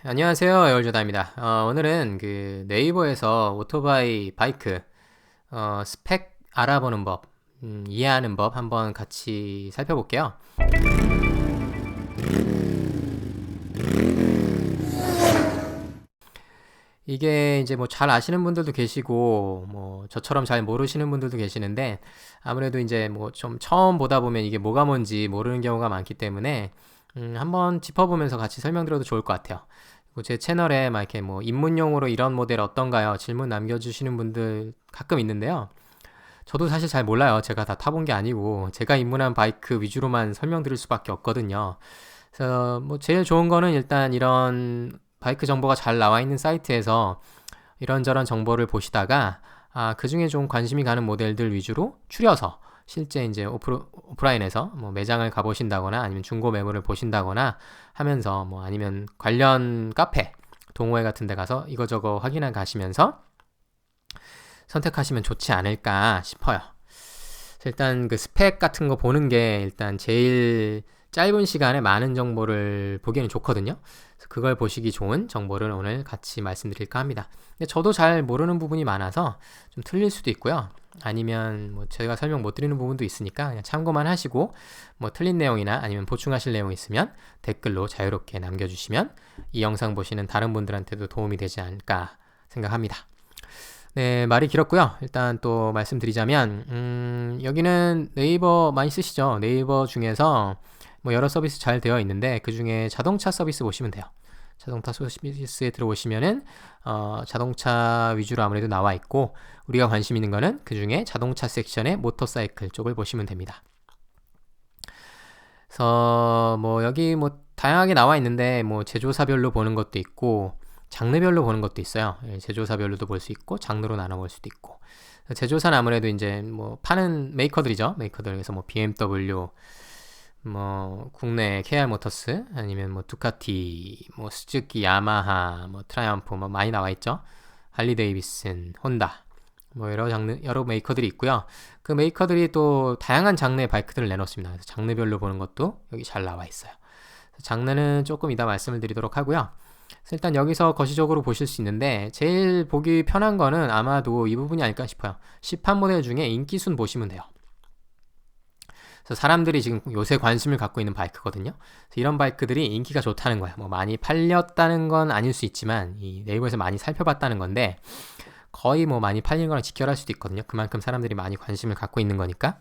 안녕하세요, 여울조다입니다. 오늘은 그 네이버에서 오토바이 바이크 스펙 알아보는 법, 이해하는 법 한번 같이 살펴볼게요. 이게 이제 뭐 잘 아시는 분들도 계시고 뭐 저처럼 잘 모르시는 분들도 계시는데 아무래도 이제 뭐 좀 처음 보다 보면 이게 뭐가 뭔지 모르는 경우가 많기 때문에 한번 짚어보면서 같이 설명드려도 좋을 것 같아요. 그리고 제 채널에 막 이렇게 뭐 입문용으로 이런 모델 어떤가요? 질문 남겨주시는 분들 가끔 있는데요. 저도 사실 잘 몰라요. 제가 다 타본 게 아니고 제가 입문한 바이크 위주로만 설명드릴 수밖에 없거든요. 그래서 뭐 제일 좋은 거는 일단 이런 바이크 정보가 잘 나와 있는 사이트에서 이런저런 정보를 보시다가 그 중에 좀 관심이 가는 모델들 위주로 추려서 실제 이제 오프라인에서 뭐 매장을 가보신다거나 아니면 중고 매물을 보신다거나 하면서 뭐 아니면 관련 카페, 동호회 같은 데 가서 이거저거 확인해 가시면서 선택하시면 좋지 않을까 싶어요. 일단 그 스펙 같은 거 보는 게 일단 제일 짧은 시간에 많은 정보를 보기에는 좋거든요. 그래서 그걸 보시기 좋은 정보를 오늘 같이 말씀드릴까 합니다. 근데 저도 잘 모르는 부분이 많아서 좀 틀릴 수도 있고요. 아니면 뭐 제가 설명 못 드리는 부분도 있으니까 그냥 참고만 하시고 뭐 틀린 내용이나 아니면 보충하실 내용 있으면 댓글로 자유롭게 남겨주시면 이 영상 보시는 다른 분들한테도 도움이 되지 않을까 생각합니다. 네, 말이 길었고요. 일단 또 말씀드리자면, 여기는 네이버 많이 쓰시죠? 네이버 중에서 뭐 여러 서비스 잘 되어 있는데, 그 중에 자동차 서비스 보시면 돼요. 자동차 서비스에 들어오시면은, 자동차 위주로 아무래도 나와 있고, 우리가 관심 있는 거는 그 중에 자동차 섹션의 모터사이클 쪽을 보시면 됩니다. 그래서 뭐 여기 뭐 다양하게 나와 있는데, 뭐 제조사별로 보는 것도 있고, 장르별로 보는 것도 있어요. 제조사별로도 볼 수 있고 장르로 나눠볼 수도 있고. 제조사는 아무래도 이제 뭐 파는 메이커들이죠. 메이커들 그래서 뭐 BMW, 뭐 국내 KR 모터스 아니면 뭐 두카티, 뭐 스즈키, 야마하, 뭐 트라이언프 뭐 많이 나와 있죠. 할리 데이비슨, 혼다. 뭐 여러 장르 여러 메이커들이 있고요. 그 메이커들이 또 다양한 장르의 바이크들을 내놓습니다. 그래서 장르별로 보는 것도 여기 잘 나와 있어요. 장르는 조금 이따 말씀을 드리도록 하고요. 일단 여기서 거시적으로 보실 수 있는데 제일 보기 편한 거는 아마도 이 부분이 아닐까 싶어요. 시판 모델 중에 인기순 보시면 돼요. 그래서 사람들이 지금 요새 관심을 갖고 있는 바이크거든요. 이런 바이크들이 인기가 좋다는 거야. 뭐 많이 팔렸다는 건 아닐 수 있지만 이 네이버에서 많이 살펴봤다는 건데 거의 뭐 많이 팔린 거랑 직결할 수도 있거든요. 그만큼 사람들이 많이 관심을 갖고 있는 거니까.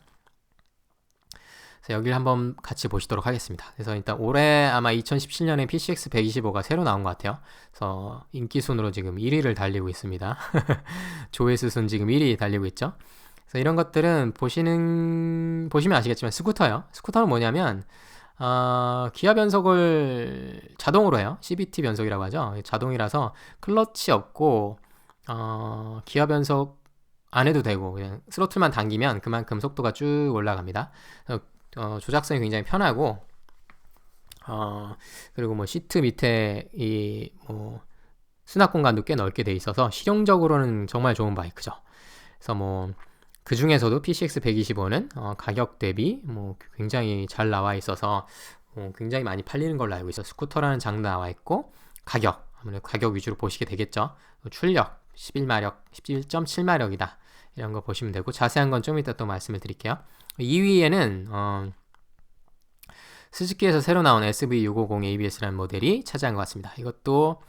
그래서 여기를 한번 같이 보시도록 하겠습니다. 그래서 일단 올해 아마 2017년에 PCX 125가 새로 나온 것 같아요. 그래서 인기 순으로 지금 1위를 달리고 있습니다. 조회수 순 지금 1위 달리고 있죠. 그래서 이런 것들은 보시면 아시겠지만 스쿠터예요. 스쿠터는 뭐냐면 기아 변속을 자동으로 해요. CVT 변속이라고 하죠. 자동이라서 클러치 없고 기아 변속 안 해도 되고 그냥 스로틀만 당기면 그만큼 속도가 쭉 올라갑니다. 조작성이 굉장히 편하고 그리고 뭐 시트 밑에 이 뭐 수납 공간도 꽤 넓게 돼 있어서 실용적으로는 정말 좋은 바이크죠. 그래서 뭐 그 중에서도 PCX 125는 가격 대비 뭐 굉장히 잘 나와 있어서 굉장히 많이 팔리는 걸로 알고 있어요. 스쿠터라는 장르 나와 있고 가격 아무래도 가격 위주로 보시게 되겠죠. 출력 11마력 11.7마력이다 이런 거 보시면 되고 자세한 건 좀 이따 또 말씀을 드릴게요. 2위에는 스즈키에서 새로 나온 SV650 ABS라는 모델이 차지한 것 같습니다. 이것도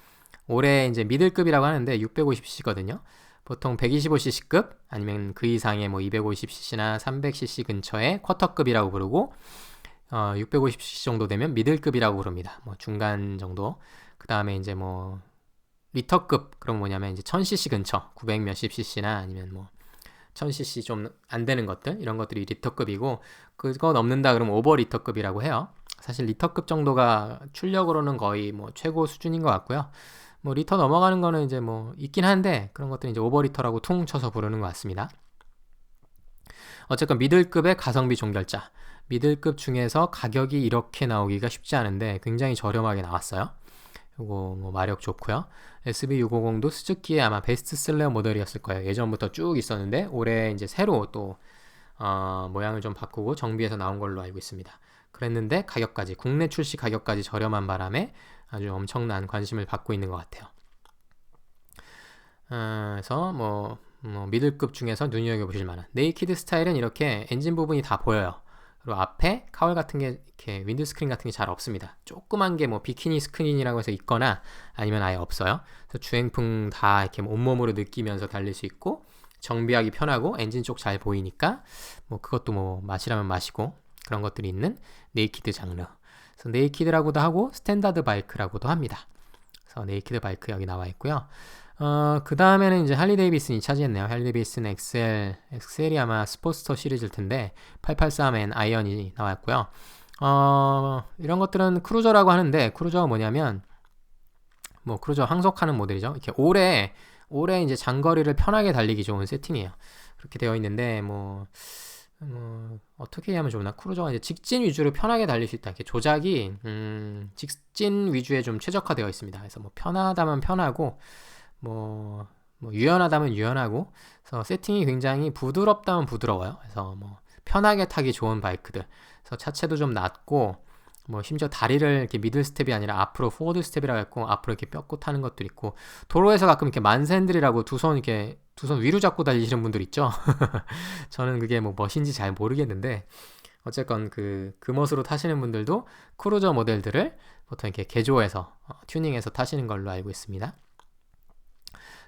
올해 이제 미들급이라고 하는데 650cc거든요. 보통 125cc급 아니면 그 이상의 뭐 250cc나 300cc 근처의 쿼터급이라고 부르고 650cc 정도 되면 미들급이라고 부릅니다. 뭐 중간 정도. 그 다음에 이제 뭐 리터급 그럼 뭐냐면 이제 1000cc 근처 900 몇십 cc나 아니면 뭐 1000cc 좀 안 되는 것들 이런 것들이 리터급이고 그거 넘는다 그러면 오버 리터급이라고 해요. 사실 리터급 정도가 출력으로는 거의 뭐 최고 수준인 것 같고요. 뭐 리터 넘어가는 거는 이제 뭐 있긴 한데 그런 것들은 이제 오버 리터라고 퉁 쳐서 부르는 것 같습니다. 어쨌건 미들급의 가성비 종결자 미들급 중에서 가격이 이렇게 나오기가 쉽지 않은데 굉장히 저렴하게 나왔어요. 요거 뭐 마력 좋고요. SV650도 스즈키의 아마 베스트셀러 모델이었을 거예요. 예전부터 쭉 있었는데 올해 이제 새로 또 모양을 좀 바꾸고 정비해서 나온 걸로 알고 있습니다. 그랬는데 가격까지 국내 출시 가격까지 저렴한 바람에 아주 엄청난 관심을 받고 있는 것 같아요. 그래서 미들급 중에서 눈여겨보실 만한 네이키드 스타일은 이렇게 엔진 부분이 다 보여요. 그리고 앞에 카울 같은 게 이렇게 윈드 스크린 같은 게 잘 없습니다. 조그만 게 비키니 스크린이라고 해서 있거나 아니면 아예 없어요. 그래서 주행풍 다 이렇게 온몸으로 느끼면서 달릴 수 있고 정비하기 편하고 엔진 쪽 잘 보이니까 그것도 맛이라면 맛이고 그런 것들이 있는 네이키드 장르. 그래서 네이키드라고도 하고 스탠다드 바이크라고도 합니다. 그래서 네이키드 바이크 여기 나와 있고요. 그 다음에는 이제 할리 데이비슨이 차지했네요. 할리 데이비슨 엑셀이 아마 스포츠터 시리즈일 텐데 883N 아이언이 나왔고요. 이런 것들은 크루저라고 하는데 크루저가 뭐냐면 크루저 항속하는 모델이죠. 이렇게 오래 이제 장거리를 편하게 달리기 좋은 세팅이에요. 그렇게 되어 있는데 어떻게 하면 좋나? 크루저가 이제 직진 위주로 편하게 달릴 수 있다. 이렇게 조작이 직진 위주에 좀 최적화되어 있습니다. 그래서 편하다면 편하고 유연하다면 유연하고, 그래서 세팅이 굉장히 부드럽다면 부드러워요. 그래서 편하게 타기 좋은 바이크들. 그래서 차체도 좀 낮고, 심지어 다리를 이렇게 미들 스텝이 아니라 앞으로 포워드 스텝이라고 했고, 앞으로 이렇게 뼈고 타는 것도 있고, 도로에서 가끔 이렇게 만세핸들이라고 두 손 위로 잡고 달리시는 분들 있죠. 저는 그게 멋인지 잘 모르겠는데, 어쨌건 그 멋으로 타시는 분들도 크루저 모델들을 보통 이렇게 개조해서 튜닝해서 타시는 걸로 알고 있습니다.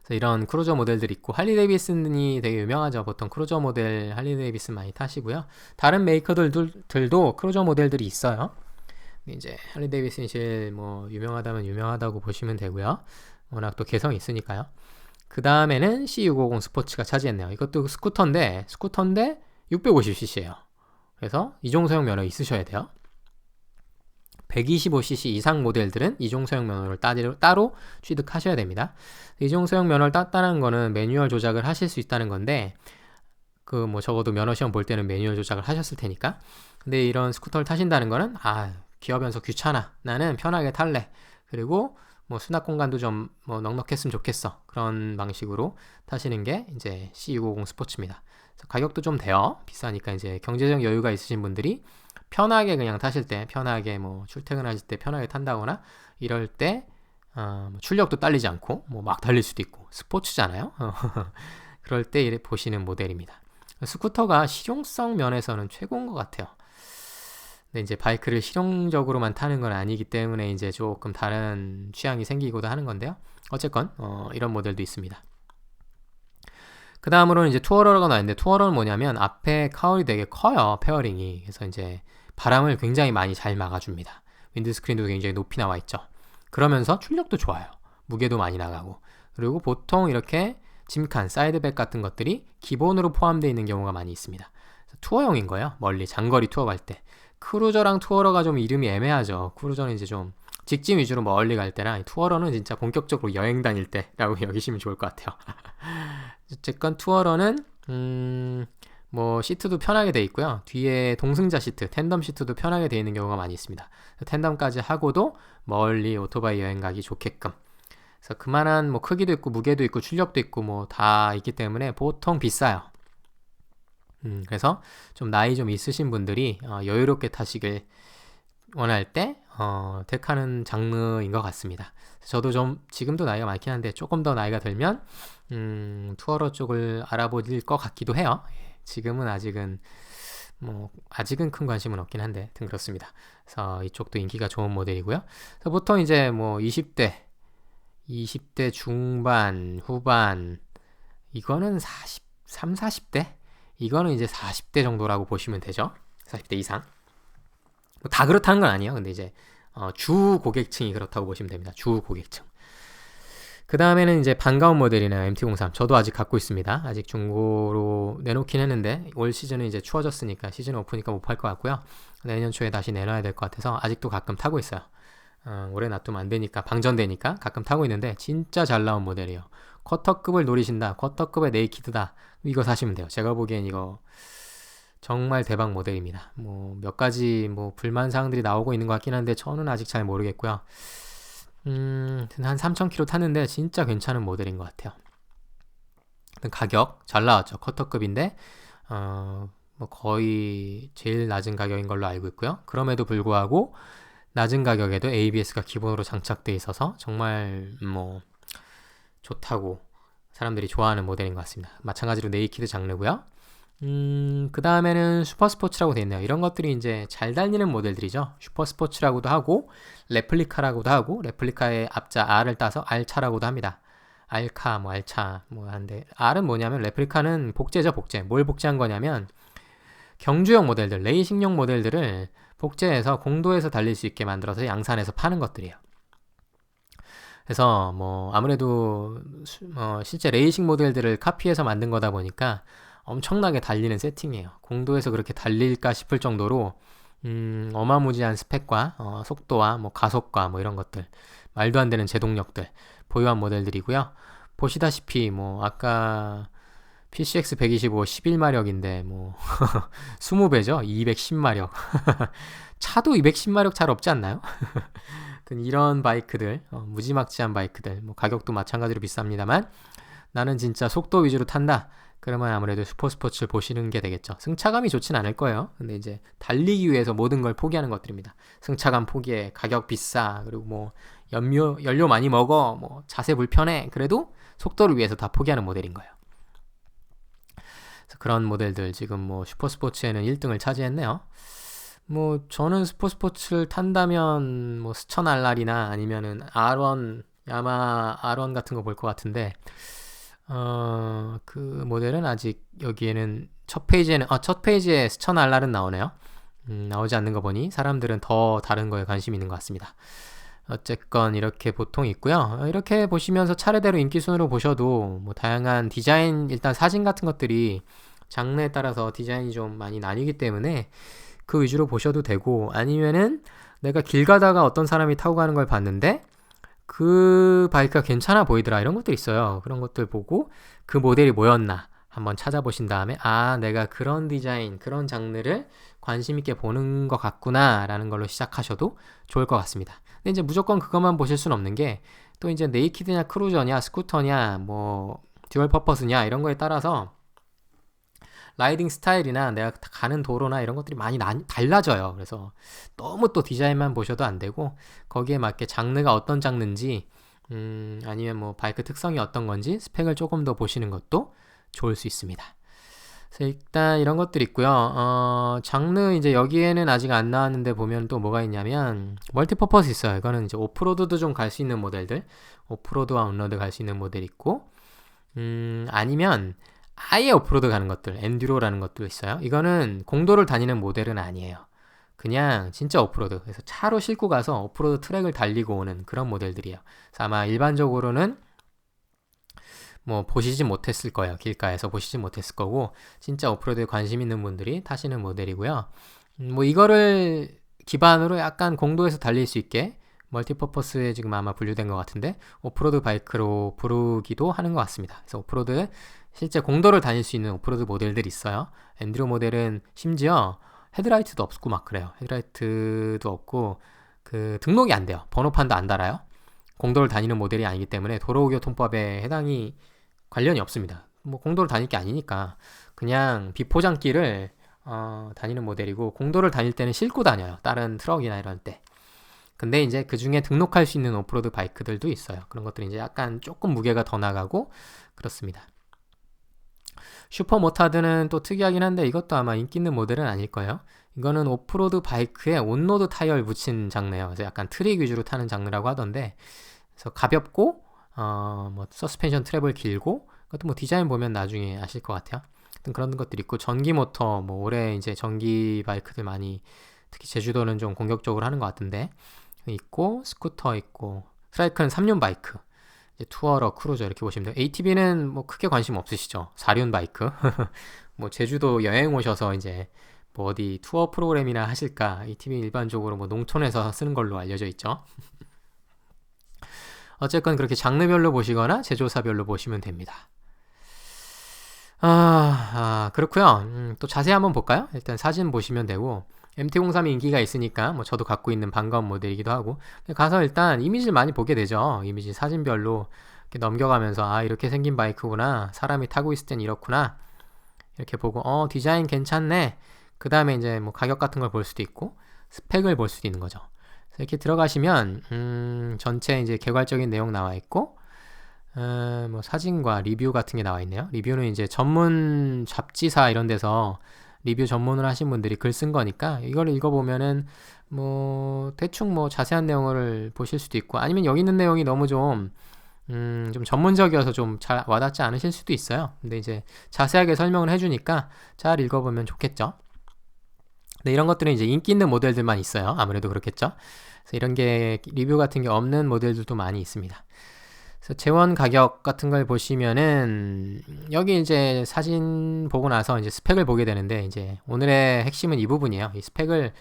이런 크루저 모델들이 있고, 할리 데이비슨이 되게 유명하죠. 보통 크루저 모델 할리 데이비슨 많이 타시고요. 다른 메이커들도 크루저 모델들이 있어요. 이제 할리 데이비슨이 제일 유명하다면 유명하다고 보시면 되고요. 워낙 또 개성이 있으니까요. 그 다음에는 C650 스포츠가 차지했네요. 이것도 스쿠터인데 650cc예요. 그래서 이종소형 면허 있으셔야 돼요. 125cc 이상 모델들은 이종소형 면허를 따로 취득하셔야 됩니다. 이종소형 면허를 땄다는 거는 매뉴얼 조작을 하실 수 있다는 건데, 적어도 면허 시험 볼 때는 매뉴얼 조작을 하셨을 테니까. 근데 이런 스쿠터를 타신다는 거는 기어 변속 귀찮아, 나는 편하게 탈래, 그리고 수납 공간도 좀 넉넉했으면 좋겠어, 그런 방식으로 타시는 게 이제 C650 스포츠입니다. 가격도 좀 돼요. 비싸니까 이제 경제적 여유가 있으신 분들이 편하게 그냥 타실 때, 편하게 출퇴근하실 때 편하게 탄다거나 이럴 때 출력도 딸리지 않고 막 달릴 수도 있고 스포츠잖아요. 그럴 때 보시는 모델입니다. 스쿠터가 실용성 면에서는 최고인 것 같아요. 근데 이제 바이크를 실용적으로만 타는 건 아니기 때문에 이제 조금 다른 취향이 생기기도 하는 건데요. 어쨌건 이런 모델도 있습니다. 그 다음으로는 이제 투어러가 나왔는데, 투어러는 뭐냐면 앞에 카울이 되게 커요, 페어링이. 그래서 이제 바람을 굉장히 많이 잘 막아줍니다. 윈드스크린도 굉장히 높이 나와 있죠. 그러면서 출력도 좋아요. 무게도 많이 나가고. 그리고 보통 이렇게 짐칸, 사이드백 같은 것들이 기본으로 포함되어 있는 경우가 많이 있습니다. 투어용인 거예요. 멀리 장거리 투어 갈 때. 크루저랑 투어러가 좀 이름이 애매하죠. 크루저는 이제 좀 직진 위주로 멀리 갈 때랑, 투어러는 진짜 본격적으로 여행 다닐 때라고 여기시면 좋을 것 같아요. 어쨌건 투어러는 시트도 편하게 돼 있고요. 뒤에 동승자 시트, 텐덤 시트도 편하게 돼 있는 경우가 많이 있습니다. 텐덤까지 하고도 멀리 오토바이 여행 가기 좋게끔. 그래서 그만한 크기도 있고 무게도 있고 출력도 있고 다 있기 때문에 보통 비싸요. 그래서 좀 나이 좀 있으신 분들이 여유롭게 타시길 원할 때 택하는 장르인 것 같습니다. 저도 좀 지금도 나이가 많긴 한데 조금 더 나이가 들면 투어러 쪽을 알아보실 것 같기도 해요. 지금은 아직은 큰 관심은 없긴 한데 그렇습니다. 그래서 이쪽도 인기가 좋은 모델이고요. 그래서 보통 이제 20대 중반, 후반, 이거는 40대? 이거는 이제 40대 정도라고 보시면 되죠. 40대 이상. 다 그렇다는 건 아니에요. 근데 이제 주 고객층이 그렇다고 보시면 됩니다. 주 고객층. 그 다음에는 이제 반가운 모델이네요. MT-03. 저도 아직 갖고 있습니다. 아직 중고로 내놓긴 했는데 올 시즌은 이제 추워졌으니까, 시즌 오프니까 못 팔 것 같고요. 내년 초에 다시 내놔야 될 것 같아서 아직도 가끔 타고 있어요. 오래 놔두면 안 되니까, 방전되니까 가끔 타고 있는데 진짜 잘 나온 모델이에요. 쿼터급을 노리신다, 쿼터급의 네이키드다, 이거 사시면 돼요. 제가 보기엔 이거 정말 대박 모델입니다. 몇 가지 불만 사항들이 나오고 있는 것 같긴 한데 저는 아직 잘 모르겠고요. 한 3,000km 탔는데 진짜 괜찮은 모델인 것 같아요. 가격 잘 나왔죠. 쿼터급인데 거의 제일 낮은 가격인 걸로 알고 있고요. 그럼에도 불구하고 낮은 가격에도 ABS가 기본으로 장착되어 있어서 정말 뭐 좋다고 사람들이 좋아하는 모델인 것 같습니다. 마찬가지로 네이키드 장르고요. 그 다음에는 슈퍼스포츠라고 되어 있네요. 이런 것들이 이제 잘 달리는 모델들이죠. 슈퍼스포츠라고도 하고 레플리카라고도 하고, 레플리카의 앞자 R을 따서 R차라고도 합니다. R카, 뭐 R차 뭐 한데, R은 뭐냐면 레플리카는 복제죠, 복제. 뭘 복제한 거냐면 경주용 모델들, 레이싱용 모델들을 복제해서 공도에서 달릴 수 있게 만들어서 양산해서 파는 것들이에요. 그래서 뭐 아무래도 실제 레이싱 모델들을 카피해서 만든 거다 보니까 엄청나게 달리는 세팅이에요. 공도에서 그렇게 달릴까 싶을 정도로 어마무지한 스펙과 속도와 뭐 가속과 뭐 이런 것들, 말도 안 되는 제동력들 보유한 모델들이고요. 보시다시피 뭐 아까 PCX 125 11마력인데 뭐 20배죠. 210마력. 차도 210마력 잘 없지 않나요? 이런 바이크들, 무지막지한 바이크들, 뭐 가격도 마찬가지로 비쌉니다만 나는 진짜 속도 위주로 탄다. 그러면 아무래도 슈퍼스포츠를 보시는 게 되겠죠. 승차감이 좋진 않을 거예요. 근데 이제 달리기 위해서 모든 걸 포기하는 것들입니다. 승차감 포기해, 가격 비싸, 그리고 뭐 연료 많이 먹어, 뭐 자세 불편해. 그래도 속도를 위해서 다 포기하는 모델인 거예요. 그래서 그런 모델들 지금 뭐 슈퍼스포츠에는 1등을 차지했네요. 뭐 저는 슈퍼스포츠를 탄다면 뭐 스천 RR이나 아니면은 R1, 야마 R1 같은 거 볼 것 같은데, 그 모델은 아직 여기에는 첫 페이지에 스천 RR은 나오네요. 나오지 않는 거 보니 사람들은 더 다른 거에 관심이 있는 것 같습니다. 어쨌건 이렇게 보통 있고요. 이렇게 보시면서 차례대로 인기 순으로 보셔도 뭐 다양한 디자인, 일단 사진 같은 것들이 장르에 따라서 디자인이 좀 많이 나뉘기 때문에 그 위주로 보셔도 되고, 아니면은 내가 길 가다가 어떤 사람이 타고 가는 걸 봤는데 그 바이크가 괜찮아 보이더라, 이런 것들 있어요. 그런 것들 보고 그 모델이 뭐였나 한번 찾아보신 다음에, 아, 내가 그런 디자인, 그런 장르를 관심 있게 보는 것 같구나 라는 걸로 시작하셔도 좋을 것 같습니다. 근데 이제 무조건 그것만 보실 수는 없는 게, 또 이제 네이키드냐 크루저냐 스쿠터냐 뭐 듀얼 퍼퍼스냐 이런 거에 따라서 라이딩 스타일이나 내가 가는 도로나 이런 것들이 많이 달라져요. 그래서 너무 또 디자인만 보셔도 안 되고, 거기에 맞게 장르가 어떤 장르인지, 아니면 뭐 바이크 특성이 어떤 건지 스펙을 조금 더 보시는 것도 좋을 수 있습니다. 그래서 일단 이런 것들 있고요. 장르 이제 여기에는 아직 안 나왔는데 보면 또 뭐가 있냐면 멀티퍼퍼스 있어요. 이거는 이제 오프로드도 좀 갈 수 있는 모델들, 오프로드와 온로드 갈 수 있는 모델 있고, 아니면 아예 오프로드 가는 것들, 엔듀로라는 것도 있어요. 이거는 공도를 다니는 모델은 아니에요. 그냥 진짜 오프로드. 그래서 차로 싣고 가서 오프로드 트랙을 달리고 오는 그런 모델들이에요. 그래서 아마 일반적으로는 뭐 보시지 못했을 거예요. 길가에서 보시지 못했을 거고, 진짜 오프로드에 관심 있는 분들이 타시는 모델이고요. 뭐 이거를 기반으로 약간 공도에서 달릴 수 있게 멀티퍼퍼스에 지금 아마 분류된 것 같은데 오프로드 바이크로 부르기도 하는 것 같습니다. 그래서 오프로드, 실제 공도를 다닐 수 있는 오프로드 모델들이 있어요. 엔드로 모델은 심지어 헤드라이트도 없고 막 그래요. 헤드라이트도 없고 그 등록이 안 돼요. 번호판도 안 달아요. 공도를 다니는 모델이 아니기 때문에 도로교통법에 해당이 관련이 없습니다. 뭐 공도를 다닐 게 아니니까 그냥 비포장길을 다니는 모델이고, 공도를 다닐 때는 싣고 다녀요. 다른 트럭이나 이런 때. 근데 이제 그 중에 등록할 수 있는 오프로드 바이크들도 있어요. 그런 것들이 이제 약간 조금 무게가 더 나가고 그렇습니다. 슈퍼모타드는 또 특이하긴 한데 이것도 아마 인기 있는 모델은 아닐 거예요. 이거는 오프로드 바이크에 온로드 타이어를 붙인 장르예요. 그래서 약간 트릭 위주로 타는 장르라고 하던데, 그래서 가볍고 뭐 서스펜션 트랩을 길고, 그것도 뭐 디자인 보면 나중에 아실 것 같아요. 그런 것들이 있고, 전기 모터, 뭐 올해 이제 전기 바이크들 많이, 특히 제주도는 좀 공격적으로 하는 것 같은데 있고, 스쿠터 있고, 스트라이크는 3륜 바이크, 이제 투어러, 크루저 이렇게 보시면 돼요. ATV는 뭐 크게 관심 없으시죠? 4륜 바이크. 뭐 제주도 여행 오셔서 이제 뭐 어디 투어 프로그램이나 하실까? ATV 일반적으로 뭐 농촌에서 쓰는 걸로 알려져 있죠. 어쨌건 그렇게 장르별로 보시거나 제조사별로 보시면 됩니다. 그렇고요. 또 자세히 한번 볼까요? 일단 사진 보시면 되고, MT-03이 인기가 있으니까 뭐 저도 갖고 있는 반가운 모델이기도 하고, 가서 일단 이미지를 많이 보게 되죠. 이미지 사진별로 이렇게 넘겨가면서 이렇게 생긴 바이크구나, 사람이 타고 있을 땐 이렇구나, 이렇게 보고 디자인 괜찮네. 그 다음에 이제 뭐 가격 같은 걸 볼 수도 있고 스펙을 볼 수도 있는 거죠. 이렇게 들어가시면 전체 이제 개괄적인 내용 나와 있고 뭐 사진과 리뷰 같은 게 나와 있네요. 리뷰는 이제 전문 잡지사 이런 데서 리뷰 전문을 하신 분들이 글 쓴 거니까 이걸 읽어보면은 뭐 대충 뭐 자세한 내용을 보실 수도 있고, 아니면 여기 있는 내용이 너무 좀 전문적이어서 좀 잘 와닿지 않으실 수도 있어요. 근데 이제 자세하게 설명을 해주니까 잘 읽어보면 좋겠죠. 근데 이런 것들은 이제 인기 있는 모델들만 있어요. 아무래도 그렇겠죠. 그래서 이런 게 리뷰 같은 게 없는 모델들도 많이 있습니다. 그래서 재원 가격 같은 걸 보시면은 여기 이제 사진 보고 나서 이제 스펙을 보게 되는데, 이제 오늘의 핵심은 이 부분이에요. 이 스펙을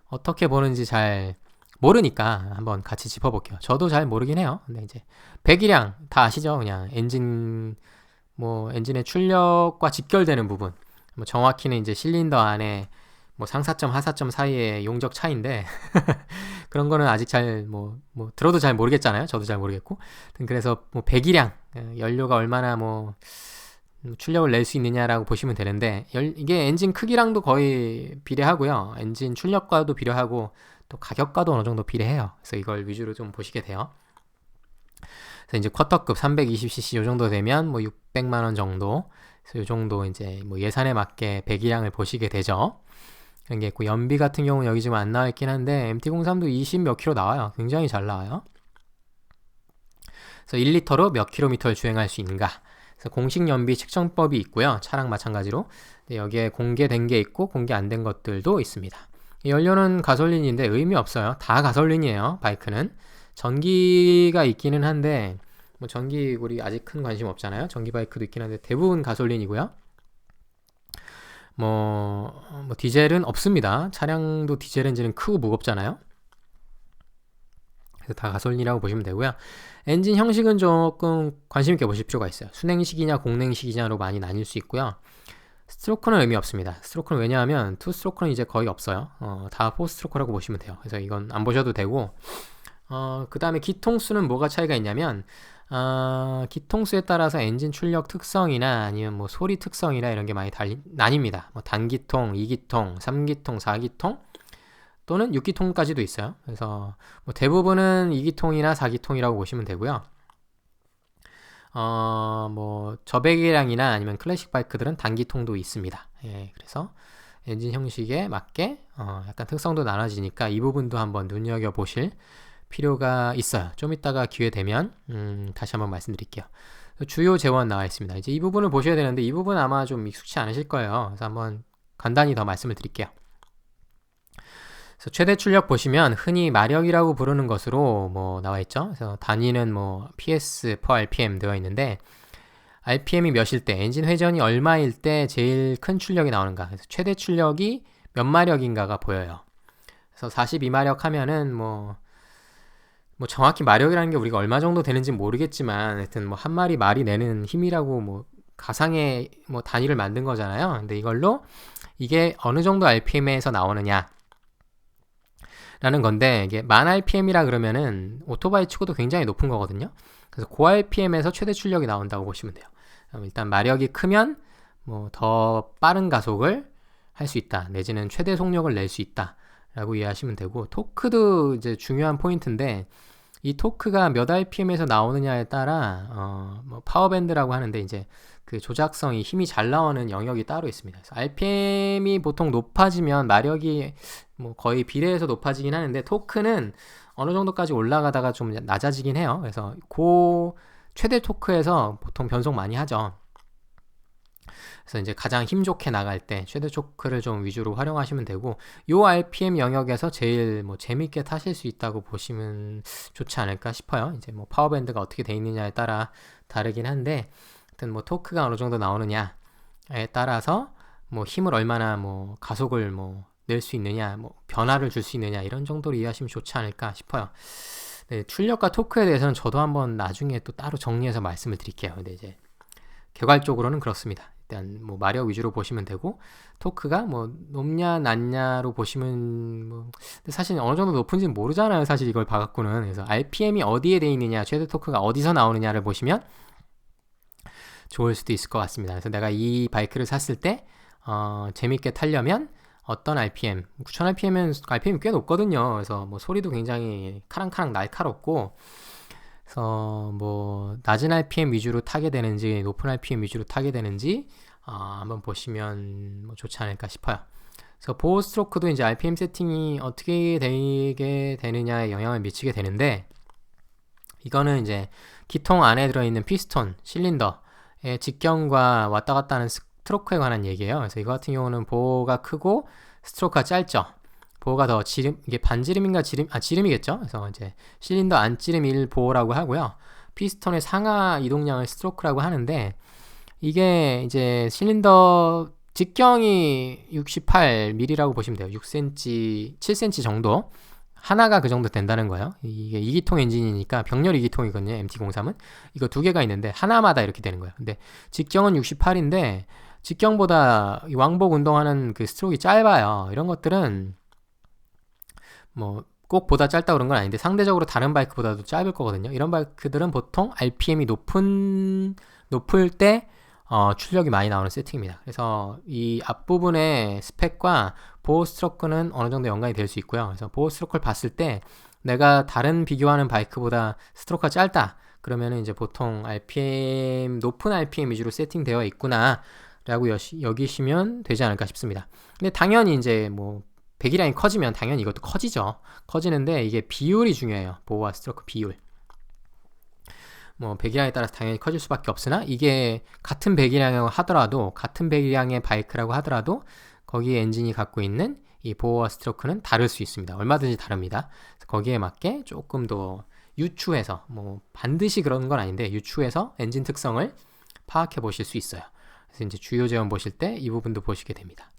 어떻게 보는지 잘 모르니까 한번 같이 짚어볼게요. 저도 잘 모르긴 해요. 근데 이제 배기량 다 아시죠? 그냥 엔진 뭐 엔진의 출력과 직결되는 부분, 뭐 정확히는 이제 실린더 안에 뭐 상사점 하사점 사이의 용적 차이인데 그런 거는 아직 잘 뭐 들어도 잘 모르겠잖아요. 저도 잘 모르겠고. 그래서 뭐 배기량, 연료가 얼마나 뭐 출력을 낼 수 있느냐라고 보시면 되는데, 이게 엔진 크기랑도 거의 비례하고요. 엔진 출력과도 비례하고 또 가격과도 어느 정도 비례해요. 그래서 이걸 위주로 좀 보시게 돼요. 그래서 이제 쿼터급 320cc 요 정도 되면 뭐 600만 원 정도. 그래서 요 정도 이제 뭐 예산에 맞게 배기량을 보시게 되죠. 이런 게 있고, 연비 같은 경우는 여기 지금 안 나와 있긴 한데 MT-03도 20 몇 킬로 나와요. 굉장히 잘 나와요. 그래서 1리터로 몇 킬로미터를 주행할 수 있는가. 그래서 공식 연비 측정법이 있고요. 차랑 마찬가지로. 여기에 공개된 게 있고 공개 안 된 것들도 있습니다. 연료는 가솔린인데 의미 없어요. 다 가솔린이에요. 바이크는. 전기가 있기는 한데 뭐 전기 우리 아직 큰 관심 없잖아요. 전기 바이크도 있긴 한데 대부분 가솔린이고요. 뭐 디젤은 없습니다. 차량도 디젤 엔진은 크고 무겁잖아요. 그래서 다 가솔린이라고 보시면 되고요. 엔진 형식은 조금 관심 있게 보실 필요가 있어요. 순행식이냐 공랭식이냐로 많이 나뉠 수 있고요. 스트로크는 의미 없습니다. 스트로크는 왜냐하면 투 스트로크는 이제 거의 없어요. 다 포 스트로크라고 보시면 돼요. 그래서 이건 안 보셔도 되고, 그 다음에 기통수는 뭐가 차이가 있냐면 기통수에 따라서 엔진 출력 특성이나 아니면 뭐 소리 특성이나 이런 게 많이 나뉩니다. 뭐 단기통, 2기통, 3기통, 4기통 또는 6기통까지도 있어요. 그래서 뭐 대부분은 2기통이나 4기통이라고 보시면 되고요. 뭐 저배기량이나 아니면 클래식 바이크들은 단기통도 있습니다. 예, 그래서 엔진 형식에 맞게 약간 특성도 나눠지니까 이 부분도 한번 눈여겨보실 필요가 있어요. 좀 이따가 기회 되면 다시 한번 말씀드릴게요. 주요 재원 나와 있습니다. 이제 이 부분을 보셔야 되는데 이 부분 아마 좀 익숙치 않으실 거예요. 그래서 한번 간단히 더 말씀을 드릴게요. 그래서 최대 출력 보시면 흔히 마력이라고 부르는 것으로 뭐 나와 있죠. 그래서 단위는 뭐 PS per RPM 되어 있는데, RPM이 몇일 때, 엔진 회전이 얼마일 때 제일 큰 출력이 나오는가. 그래서 최대 출력이 몇 마력인가가 보여요. 그래서 42마력 하면은 뭐 정확히 마력이라는 게 우리가 얼마 정도 되는지 모르겠지만, 하여튼 뭐 한 마리 말이 내는 힘이라고 뭐 가상의 뭐 단위를 만든 거잖아요. 근데 이걸로 이게 어느 정도 RPM에서 나오느냐 라는 건데, 이게 만 RPM이라 그러면은 오토바이 치고도 굉장히 높은 거거든요. 그래서 고 RPM에서 최대 출력이 나온다고 보시면 돼요. 일단 마력이 크면 뭐 더 빠른 가속을 할 수 있다, 내지는 최대 속력을 낼 수 있다 라고 이해하시면 되고, 토크도 이제 중요한 포인트인데, 이 토크가 몇 RPM에서 나오느냐에 따라 뭐 파워밴드라고 하는데 이제 그 조작성이 힘이 잘 나오는 영역이 따로 있습니다. 그래서 RPM이 보통 높아지면 마력이 뭐 거의 비례해서 높아지긴 하는데, 토크는 어느 정도까지 올라가다가 좀 낮아지긴 해요. 그래서 그 최대 토크에서 보통 변속 많이 하죠. 그래서 이제 가장 힘 좋게 나갈 때 최대 토크를 좀 위주로 활용하시면 되고, 요 RPM 영역에서 제일 뭐 재밌게 타실 수 있다고 보시면 좋지 않을까 싶어요. 이제 뭐 파워밴드가 어떻게 돼 있느냐에 따라 다르긴 한데, 하여튼 뭐 토크가 어느 정도 나오느냐에 따라서 뭐 힘을 얼마나 뭐 가속을 뭐 낼 수 있느냐, 뭐 변화를 줄 수 있느냐, 이런 정도로 이해하시면 좋지 않을까 싶어요. 네, 출력과 토크에 대해서는 저도 한번 나중에 또 따로 정리해서 말씀을 드릴게요. 근데 이제 개괄적으로는 그렇습니다. 일단 뭐 마력 위주로 보시면 되고, 토크가 뭐 높냐 낮냐로 보시면 뭐 근데 사실 어느 정도 높은지는 모르잖아요. 사실 이걸 봐갖고는. 그래서 RPM이 어디에 돼 있느냐, 최대 토크가 어디서 나오느냐를 보시면 좋을 수도 있을 것 같습니다. 그래서 내가 이 바이크를 샀을 때 재밌게 타려면 어떤 RPM, 9000 RPM은 RPM이 꽤 높거든요. 그래서 뭐 소리도 굉장히 카랑카랑 날카롭고, 그래서 뭐 낮은 RPM 위주로 타게 되는지 높은 RPM 위주로 타게 되는지 한번 보시면 뭐 좋지 않을까 싶어요. 그래서 보호 스트로크도 이제 RPM 세팅이 어떻게 되게 되느냐에 영향을 미치게 되는데, 이거는 이제 기통 안에 들어있는 피스톤, 실린더의 직경과 왔다 갔다 하는 스트로크에 관한 얘기예요. 그래서 이거 같은 경우는 보호가 크고 스트로크가 짧죠. 보호가 더 이게 반지름인가 지름이겠죠. 그래서 이제 실린더 안지름 1 보호라고 하고요. 피스톤의 상하 이동량을 스트로크라고 하는데, 이게 이제 실린더 직경이 68mm라고 보시면 돼요. 6cm, 7cm 정도. 하나가 그 정도 된다는 거예요. 이게 2기통 엔진이니까 병렬 2기통이거든요. MT-03은. 이거 두 개가 있는데 하나마다 이렇게 되는 거예요. 근데 직경은 68인데 직경보다 왕복 운동하는 그 스트로크가 짧아요. 이런 것들은 뭐 꼭 보다 짧다 그런 건 아닌데 상대적으로 다른 바이크보다도 짧을 거거든요. 이런 바이크들은 보통 RPM이 높을 때 출력이 많이 나오는 세팅입니다. 그래서 이 앞부분의 스펙과 보호 스트로크는 어느 정도 연관이 될 수 있고요. 그래서 보호 스트로크를 봤을 때 내가 다른 비교하는 바이크보다 스트로크가 짧다 그러면은 이제 보통 높은 RPM 위주로 세팅되어 있구나 라고 여기시면 되지 않을까 싶습니다. 근데 당연히 이제 뭐 배기량이 커지면 당연히 이것도 커지죠. 커지는데 이게 비율이 중요해요. 보호와 스트로크 비율. 뭐 배기량에 따라서 당연히 커질 수밖에 없으나, 이게 같은 배기량의 바이크라고 하더라도 거기에 엔진이 갖고 있는 이 보호와 스트로크는 다를 수 있습니다. 얼마든지 다릅니다. 거기에 맞게 조금 더 유추해서, 뭐 반드시 그런 건 아닌데 유추해서 엔진 특성을 파악해 보실 수 있어요. 그래서 이제 주요 제원 보실 때 이 부분도 보시게 됩니다.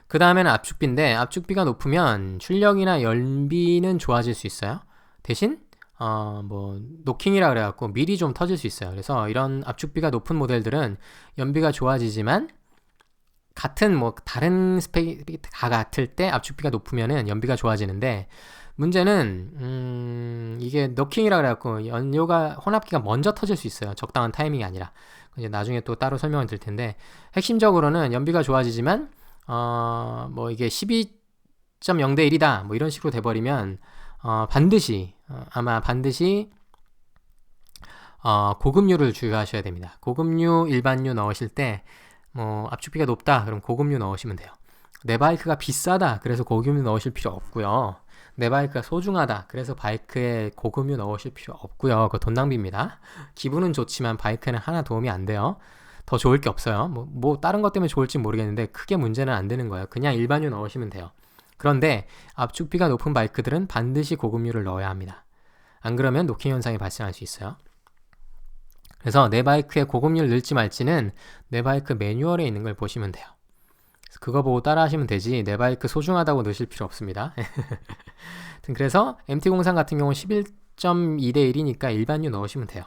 그 다음에는 압축비인데, 압축비가 높으면 출력이나 연비는 좋아질 수 있어요. 대신 뭐 노킹이라 그래갖고 미리 좀 터질 수 있어요. 그래서 이런 압축비가 높은 모델들은 연비가 좋아지지만 같은 뭐 다른 스펙이 다 같을 때 압축비가 높으면은 연비가 좋아지는데, 문제는 이게 노킹이라 그래갖고 연료가 혼합기가 먼저 터질 수 있어요. 적당한 타이밍이 아니라. 이제 나중에 또 따로 설명을 드릴 텐데, 핵심적으로는 연비가 좋아지지만 뭐 이게 12.0대 1이다 뭐 이런 식으로 돼버리면 반드시 고급유를 주의하셔야 됩니다. 고급유, 일반유 넣으실 때 뭐 압축비가 높다 그럼 고급유 넣으시면 돼요. 내 바이크가 비싸다 그래서 고급유 넣으실 필요 없고요. 내 바이크가 소중하다 그래서 바이크에 고급유 넣으실 필요 없고요. 그거 돈 낭비입니다. 기분은 좋지만 바이크는 하나 도움이 안 돼요. 더 좋을 게 없어요. 뭐 다른 것 때문에 좋을지 모르겠는데 크게 문제는 안 되는 거예요. 그냥 일반유 넣으시면 돼요. 그런데 압축비가 높은 바이크들은 반드시 고급유를 넣어야 합니다. 안 그러면 노킹 현상이 발생할 수 있어요. 그래서 내 바이크에 고급유를 넣을지 말지는 내 바이크 매뉴얼에 있는 걸 보시면 돼요. 그거 보고 따라 하시면 되지 내 바이크 소중하다고 넣으실 필요 없습니다. 그래서 MT-03 같은 경우는 11.2대 1이니까 일반유 넣으시면 돼요.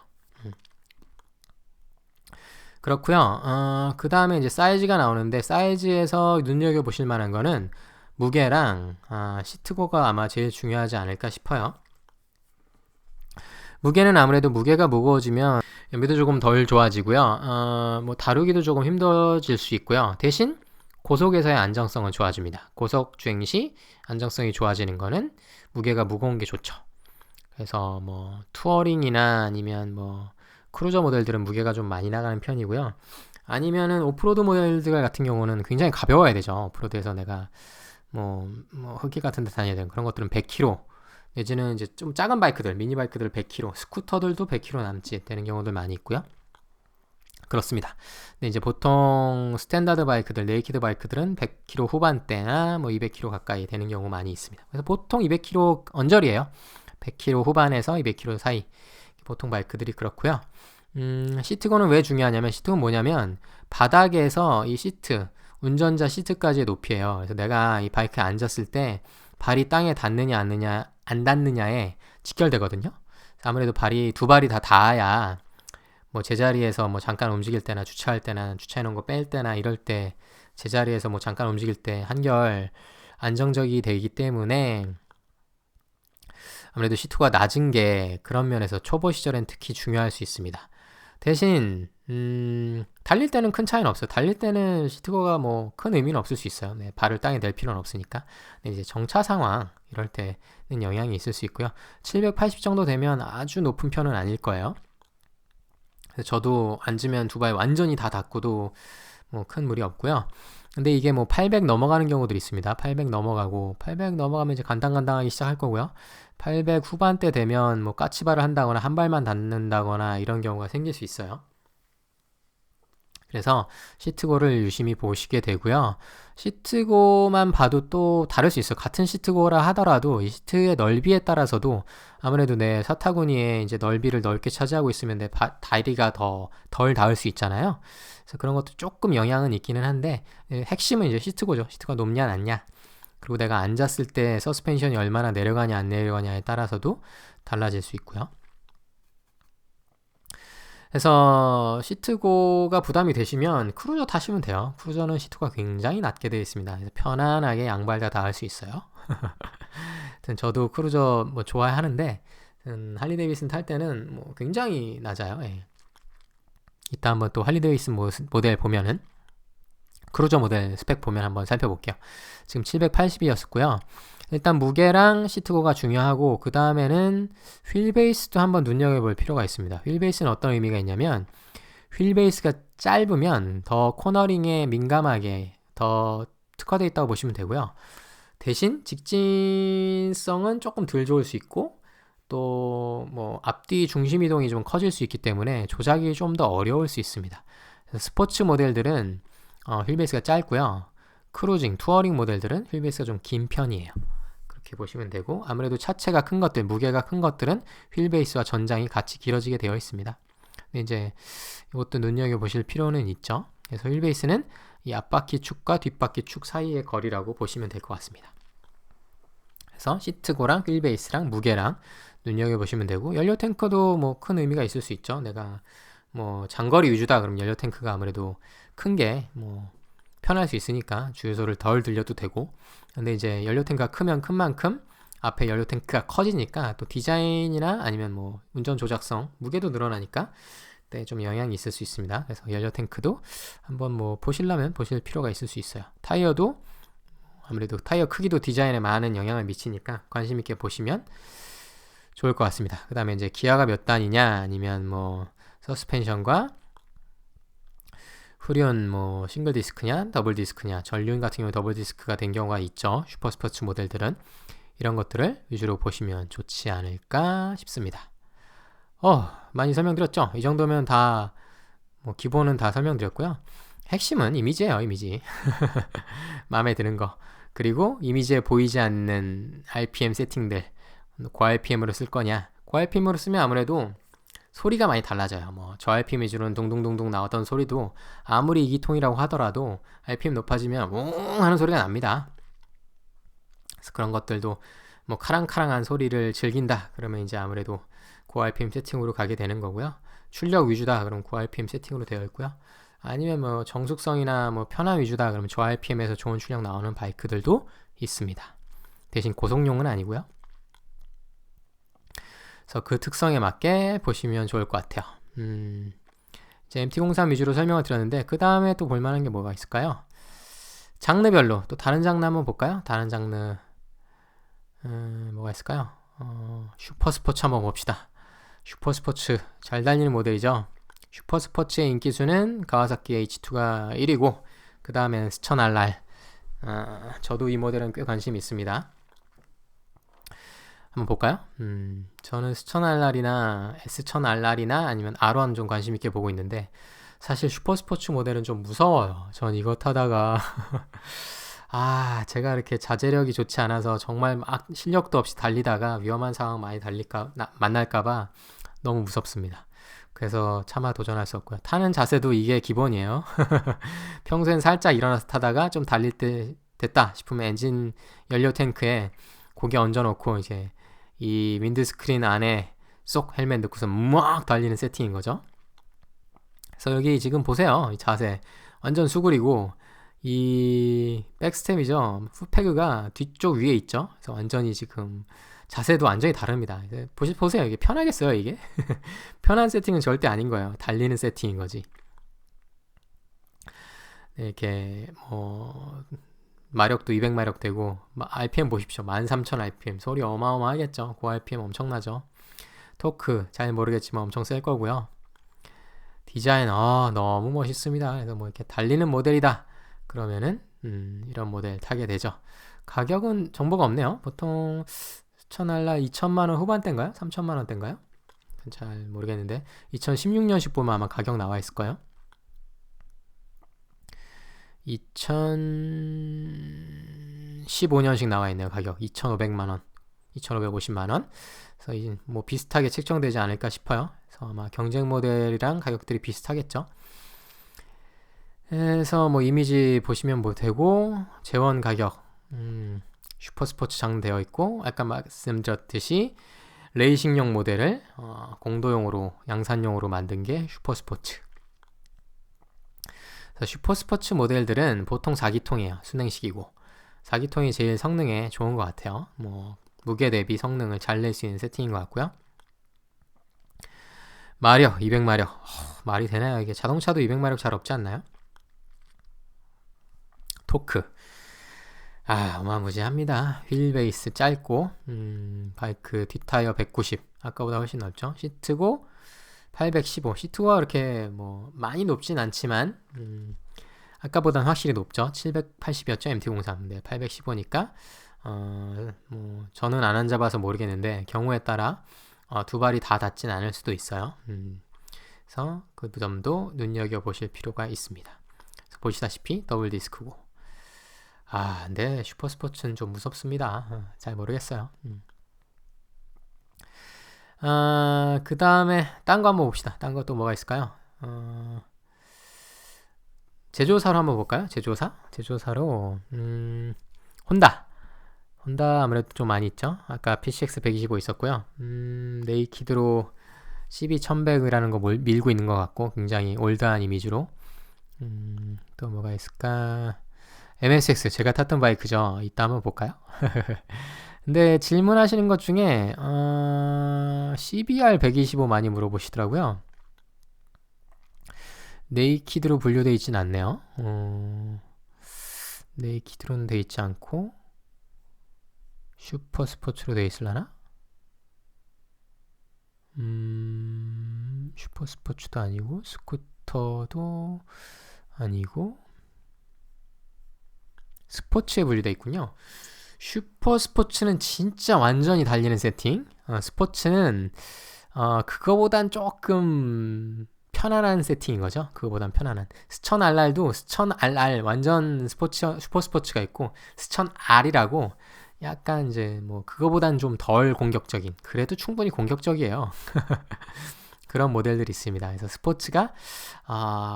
그렇고요. 그 다음에 이제 사이즈가 나오는데, 사이즈에서 눈여겨보실 만한 거는 무게랑 시트고가 아마 제일 중요하지 않을까 싶어요. 무게는 아무래도 무게가 무거워지면 연비도 조금 덜 좋아지고요. 뭐 다루기도 조금 힘들어질 수 있고요. 대신 고속에서의 안정성은 좋아집니다. 고속 주행 시 안정성이 좋아지는 거는 무게가 무거운 게 좋죠. 그래서 뭐 투어링이나 아니면 뭐 크루저 모델들은 무게가 좀 많이 나가는 편이고요. 아니면은 오프로드 모델들 같은 경우는 굉장히 가벼워야 되죠. 오프로드에서 내가 뭐 흙길 같은 데 다녀야 되는 그런 것들은 100kg 내지는 이제 좀 작은 바이크들, 미니 바이크들 100kg, 스쿠터들도 100kg 남짓 되는 경우들 많이 있고요. 그렇습니다. 근데 이제 보통 스탠다드 바이크들, 네이키드 바이크들은 100kg 후반대나 뭐 200kg 가까이 되는 경우 많이 있습니다. 그래서 보통 200kg 언저리예요. 100kg 후반에서 200kg 사이 보통 바이크들이 그렇고요. 시트고는 왜 중요하냐면, 시트고는 뭐냐면 바닥에서 이 시트, 운전자 시트까지의 높이예요. 그래서 내가 이 바이크에 앉았을 때 발이 땅에 닿느냐 안 닿느냐에 직결되거든요. 아무래도 두 발이 다 닿아야 뭐 제자리에서 뭐 잠깐 움직일 때나 주차할 때나 주차해 놓은 거 뺄 때나 이럴 때 제자리에서 뭐 잠깐 움직일 때 한결 안정적이 되기 때문에 아무래도 시트가 낮은 게 그런 면에서 초보 시절엔 특히 중요할 수 있습니다. 대신 달릴 때는 큰 차이는 없어요. 달릴 때는 시트고가 뭐 큰 의미는 없을 수 있어요. 네, 발을 땅에 댈 필요는 없으니까. 근데 이제 정차 상황 이럴 때는 영향이 있을 수 있고요. 780 정도 되면 아주 높은 편은 아닐 거예요. 그래서 저도 앉으면 두 발 완전히 다 닿고도 뭐 큰 무리 없고요. 근데 이게 뭐 800 넘어가는 경우들이 있습니다. 800 넘어가고 800 넘어가면 이제 간당간당하기 시작할 거고요. 800 후반대 되면 뭐 까치발을 한다거나 한 발만 닿는다거나 이런 경우가 생길 수 있어요. 그래서 시트고를 유심히 보시게 되고요. 시트고만 봐도 또 다를 수 있어요. 같은 시트고라 하더라도 이 시트의 넓이에 따라서도 아무래도 내 사타구니의 이제 넓이를 넓게 차지하고 있으면 내 다리가 더 덜 닿을 수 있잖아요. 그래서 그런 것도 조금 영향은 있기는 한데 핵심은 이제 시트고죠. 시트가 높냐 낮냐. 그리고 내가 앉았을 때 서스펜션이 얼마나 내려가냐 안 내려가냐에 따라서도 달라질 수 있고요. 그래서 시트고가 부담이 되시면 크루저 타시면 돼요. 크루저는 시트고가 굉장히 낮게 되어 있습니다. 그래서 편안하게 양발 다 닿을 수 있어요. 저도 크루저 뭐 좋아하는데 할리 데이비슨 탈 때는 뭐 굉장히 낮아요. 예. 이따 한번 또 할리 데이비슨 모델 보면은 크루저 모델 스펙 보면 한번 살펴볼게요. 지금 780이었고요. 일단 무게랑 시트고가 중요하고 그 다음에는 휠베이스도 한번 눈여겨볼 필요가 있습니다. 휠베이스는 어떤 의미가 있냐면 휠베이스가 짧으면 더 코너링에 민감하게 더 특화되어 있다고 보시면 되고요. 대신 직진성은 조금 덜 좋을 수 있고 또 뭐 앞뒤 중심 이동이 좀 커질 수 있기 때문에 조작이 좀 더 어려울 수 있습니다. 스포츠 모델들은 휠베이스가 짧고요. 크루징, 투어링 모델들은 휠베이스가 좀 긴 편이에요. 그렇게 보시면 되고 아무래도 차체가 큰 것들, 무게가 큰 것들은 휠베이스와 전장이 같이 길어지게 되어 있습니다. 근데 이제 이것도 눈여겨보실 필요는 있죠. 그래서 휠베이스는 이 앞바퀴 축과 뒷바퀴 축 사이의 거리라고 보시면 될 것 같습니다. 그래서 시트고랑 휠베이스랑 무게랑 눈여겨보시면 되고 연료 탱크도 뭐 큰 의미가 있을 수 있죠. 내가 뭐 장거리 위주다 그럼 연료 탱크가 아무래도 큰 게 뭐 편할 수 있으니까 주유소를 덜 들려도 되고 근데 이제 연료 탱크가 크면 큰 만큼 앞에 연료 탱크가 커지니까 또 디자인이나 아니면 뭐 운전 조작성 무게도 늘어나니까 좀 영향이 있을 수 있습니다. 그래서 연료 탱크도 한번 뭐 보시려면 보실 필요가 있을 수 있어요. 타이어도 아무래도 타이어 크기도 디자인에 많은 영향을 미치니까 관심 있게 보시면 좋을 것 같습니다. 그 다음에 이제 기아가 몇 단이냐 아니면 뭐 서스펜션과 후륜 뭐 싱글 디스크냐 더블 디스크냐 전륜 같은 경우 더블 디스크가 된 경우가 있죠. 슈퍼스포츠 모델들은 이런 것들을 위주로 보시면 좋지 않을까 싶습니다. 많이 설명드렸죠? 이 정도면 다 뭐 기본은 다 설명드렸고요. 핵심은 이미지예요. 이미지. 마음에 드는 거. 그리고 이미지에 보이지 않는 RPM 세팅들 고RPM으로 쓸 거냐 고RPM으로 쓰면 아무래도 소리가 많이 달라져요. 뭐 저 RPM 위주로는 동동동동 나왔던 소리도 아무리 2기통이라고 하더라도 RPM 높아지면 웅 하는 소리가 납니다. 그래서 그런 것들도 뭐 카랑카랑한 소리를 즐긴다 그러면 이제 아무래도 고RPM 세팅으로 가게 되는 거고요. 출력 위주다 그럼 고RPM 세팅으로 되어 있고요. 아니면 뭐 정숙성이나 뭐 편함 위주다 그러면 저RPM에서 좋은 출력 나오는 바이크들도 있습니다. 대신 고속용은 아니고요. 그래서 그 특성에 맞게 보시면 좋을 것 같아요. 이제 MT-03 위주로 설명을 드렸는데 그 다음에 또 볼만한 게 뭐가 있을까요? 장르별로 또 다른 장르 한번 볼까요? 다른 장르 뭐가 있을까요? 슈퍼스포츠 한번 봅시다. 슈퍼스포츠 잘 달리는 모델이죠. 슈퍼스포츠의 인기수는 가와사키 H2가 1위고 그 다음엔 스천 RR 저도 이 모델은 꽤 관심이 있습니다. 한번 볼까요? 저는 스천 RR이나 S천 RR이나 아니면 R1 좀 관심 있게 보고 있는데 사실 슈퍼스포츠 모델은 좀 무서워요. 전 이거 타다가 제가 이렇게 자제력이 좋지 않아서 정말 막 실력도 없이 달리다가 위험한 상황 많이 만날까봐 너무 무섭습니다. 그래서 차마 도전할 수 없고요. 타는 자세도 이게 기본이에요. 평소엔 살짝 일어나서 타다가 좀 달릴 때 됐다 싶으면 엔진 연료 탱크에 고개 얹어놓고 이제 이 윈드스크린 안에 쏙 헬멧 넣고서 막 달리는 세팅인 거죠. 그래서 여기 지금 보세요. 이 자세 완전 수그리고 이 백스텝이죠. 풋패그가 뒤쪽 위에 있죠. 그래서 완전히 지금 자세도 완전히 다릅니다. 보세요. 이게 편하겠어요, 이게? 편한 세팅은 절대 아닌 거예요. 달리는 세팅인 거지. 네, 이렇게 마력도 200마력 되고 RPM 보십시오. 13,000 RPM. 소리 어마어마하겠죠. 고 RPM 엄청나죠. 토크 잘 모르겠지만 엄청 셀 거고요. 디자인 너무 멋있습니다. 그래서 뭐 이렇게 달리는 모델이다. 그러면은 이런 모델 타게 되죠. 가격은 정보가 없네요. 보통 스쳐날라 2천만 원 후반대인가요? 3천만 원대인가요? 잘 모르겠는데 2016년식 보면 아마 가격 나와 있을 거예요. 2015년식 나와 있네요. 가격 2,500만 원, 2,550만 원. 그래서 이제 뭐 비슷하게 책정되지 않을까 싶어요. 그래서 아마 경쟁 모델이랑 가격들이 비슷하겠죠. 그래서 뭐 이미지 보시면 뭐 되고 재원 가격 슈퍼스포츠 장되어 있고 아까 말씀드렸듯이 레이싱용 모델을 공도용으로 양산용으로 만든 게 슈퍼스포츠. 그래서 슈퍼스포츠 모델들은 보통 4기통이에요. 순행식이고 4기통이 제일 성능에 좋은 것 같아요. 뭐 무게 대비 성능을 잘 낼 수 있는 세팅인 것 같고요. 마력 200마력 말이 되나요? 이게 자동차도 200마력 잘 없지 않나요? 토크 어마무지합니다. 휠 베이스 짧고 바이크 뒷타이어 190 아까보다 훨씬 넓죠. 시트고 815 시트가 그렇게 뭐 많이 높진 않지만 아까보단 확실히 높죠. 780이었죠 MT-03. 네, 815니까 뭐 저는 안 앉아봐서 모르겠는데 경우에 따라 두 발이 다 닿진 않을 수도 있어요. 그래서 그 점도 눈여겨보실 필요가 있습니다. 그래서 보시다시피 더블 디스크고 근데 슈퍼스포츠는 좀 무섭습니다. 잘 모르겠어요. 그 다음에 딴 거 한번 봅시다. 딴 거 또 뭐가 있을까요? 제조사로 한번 볼까요? 제조사로 혼다 아무래도 좀 많이 있죠. 아까 PCX 125 있었고요. 네이키드로 CB1100이라는 거 밀고 있는 것 같고 굉장히 올드한 이미지로 또 뭐가 있을까? MSX 제가 탔던 바이크죠. 이따 한번 볼까요? 근데 질문하시는 것 중에 CBR 125 많이 물어보시더라고요. 네이키드로 분류되어 있진 않네요. 네이키드로는 되어 있지 않고 슈퍼스포츠로 되어 있으려나? 슈퍼스포츠도 아니고 스쿠터도 아니고 스포츠에 분류되어 있군요. 슈퍼스포츠는 진짜 완전히 달리는 세팅. 스포츠는 그거보단 조금 편안한 세팅인 거죠. 그거보단 편안한. 스천 RR도 스천 RR 완전 슈퍼스포츠가 있고 스천 R이라고 약간 이제 뭐 그거보단 좀 덜 공격적인, 그래도 충분히 공격적이에요. 그런 모델들이 있습니다. 그래서 스포츠가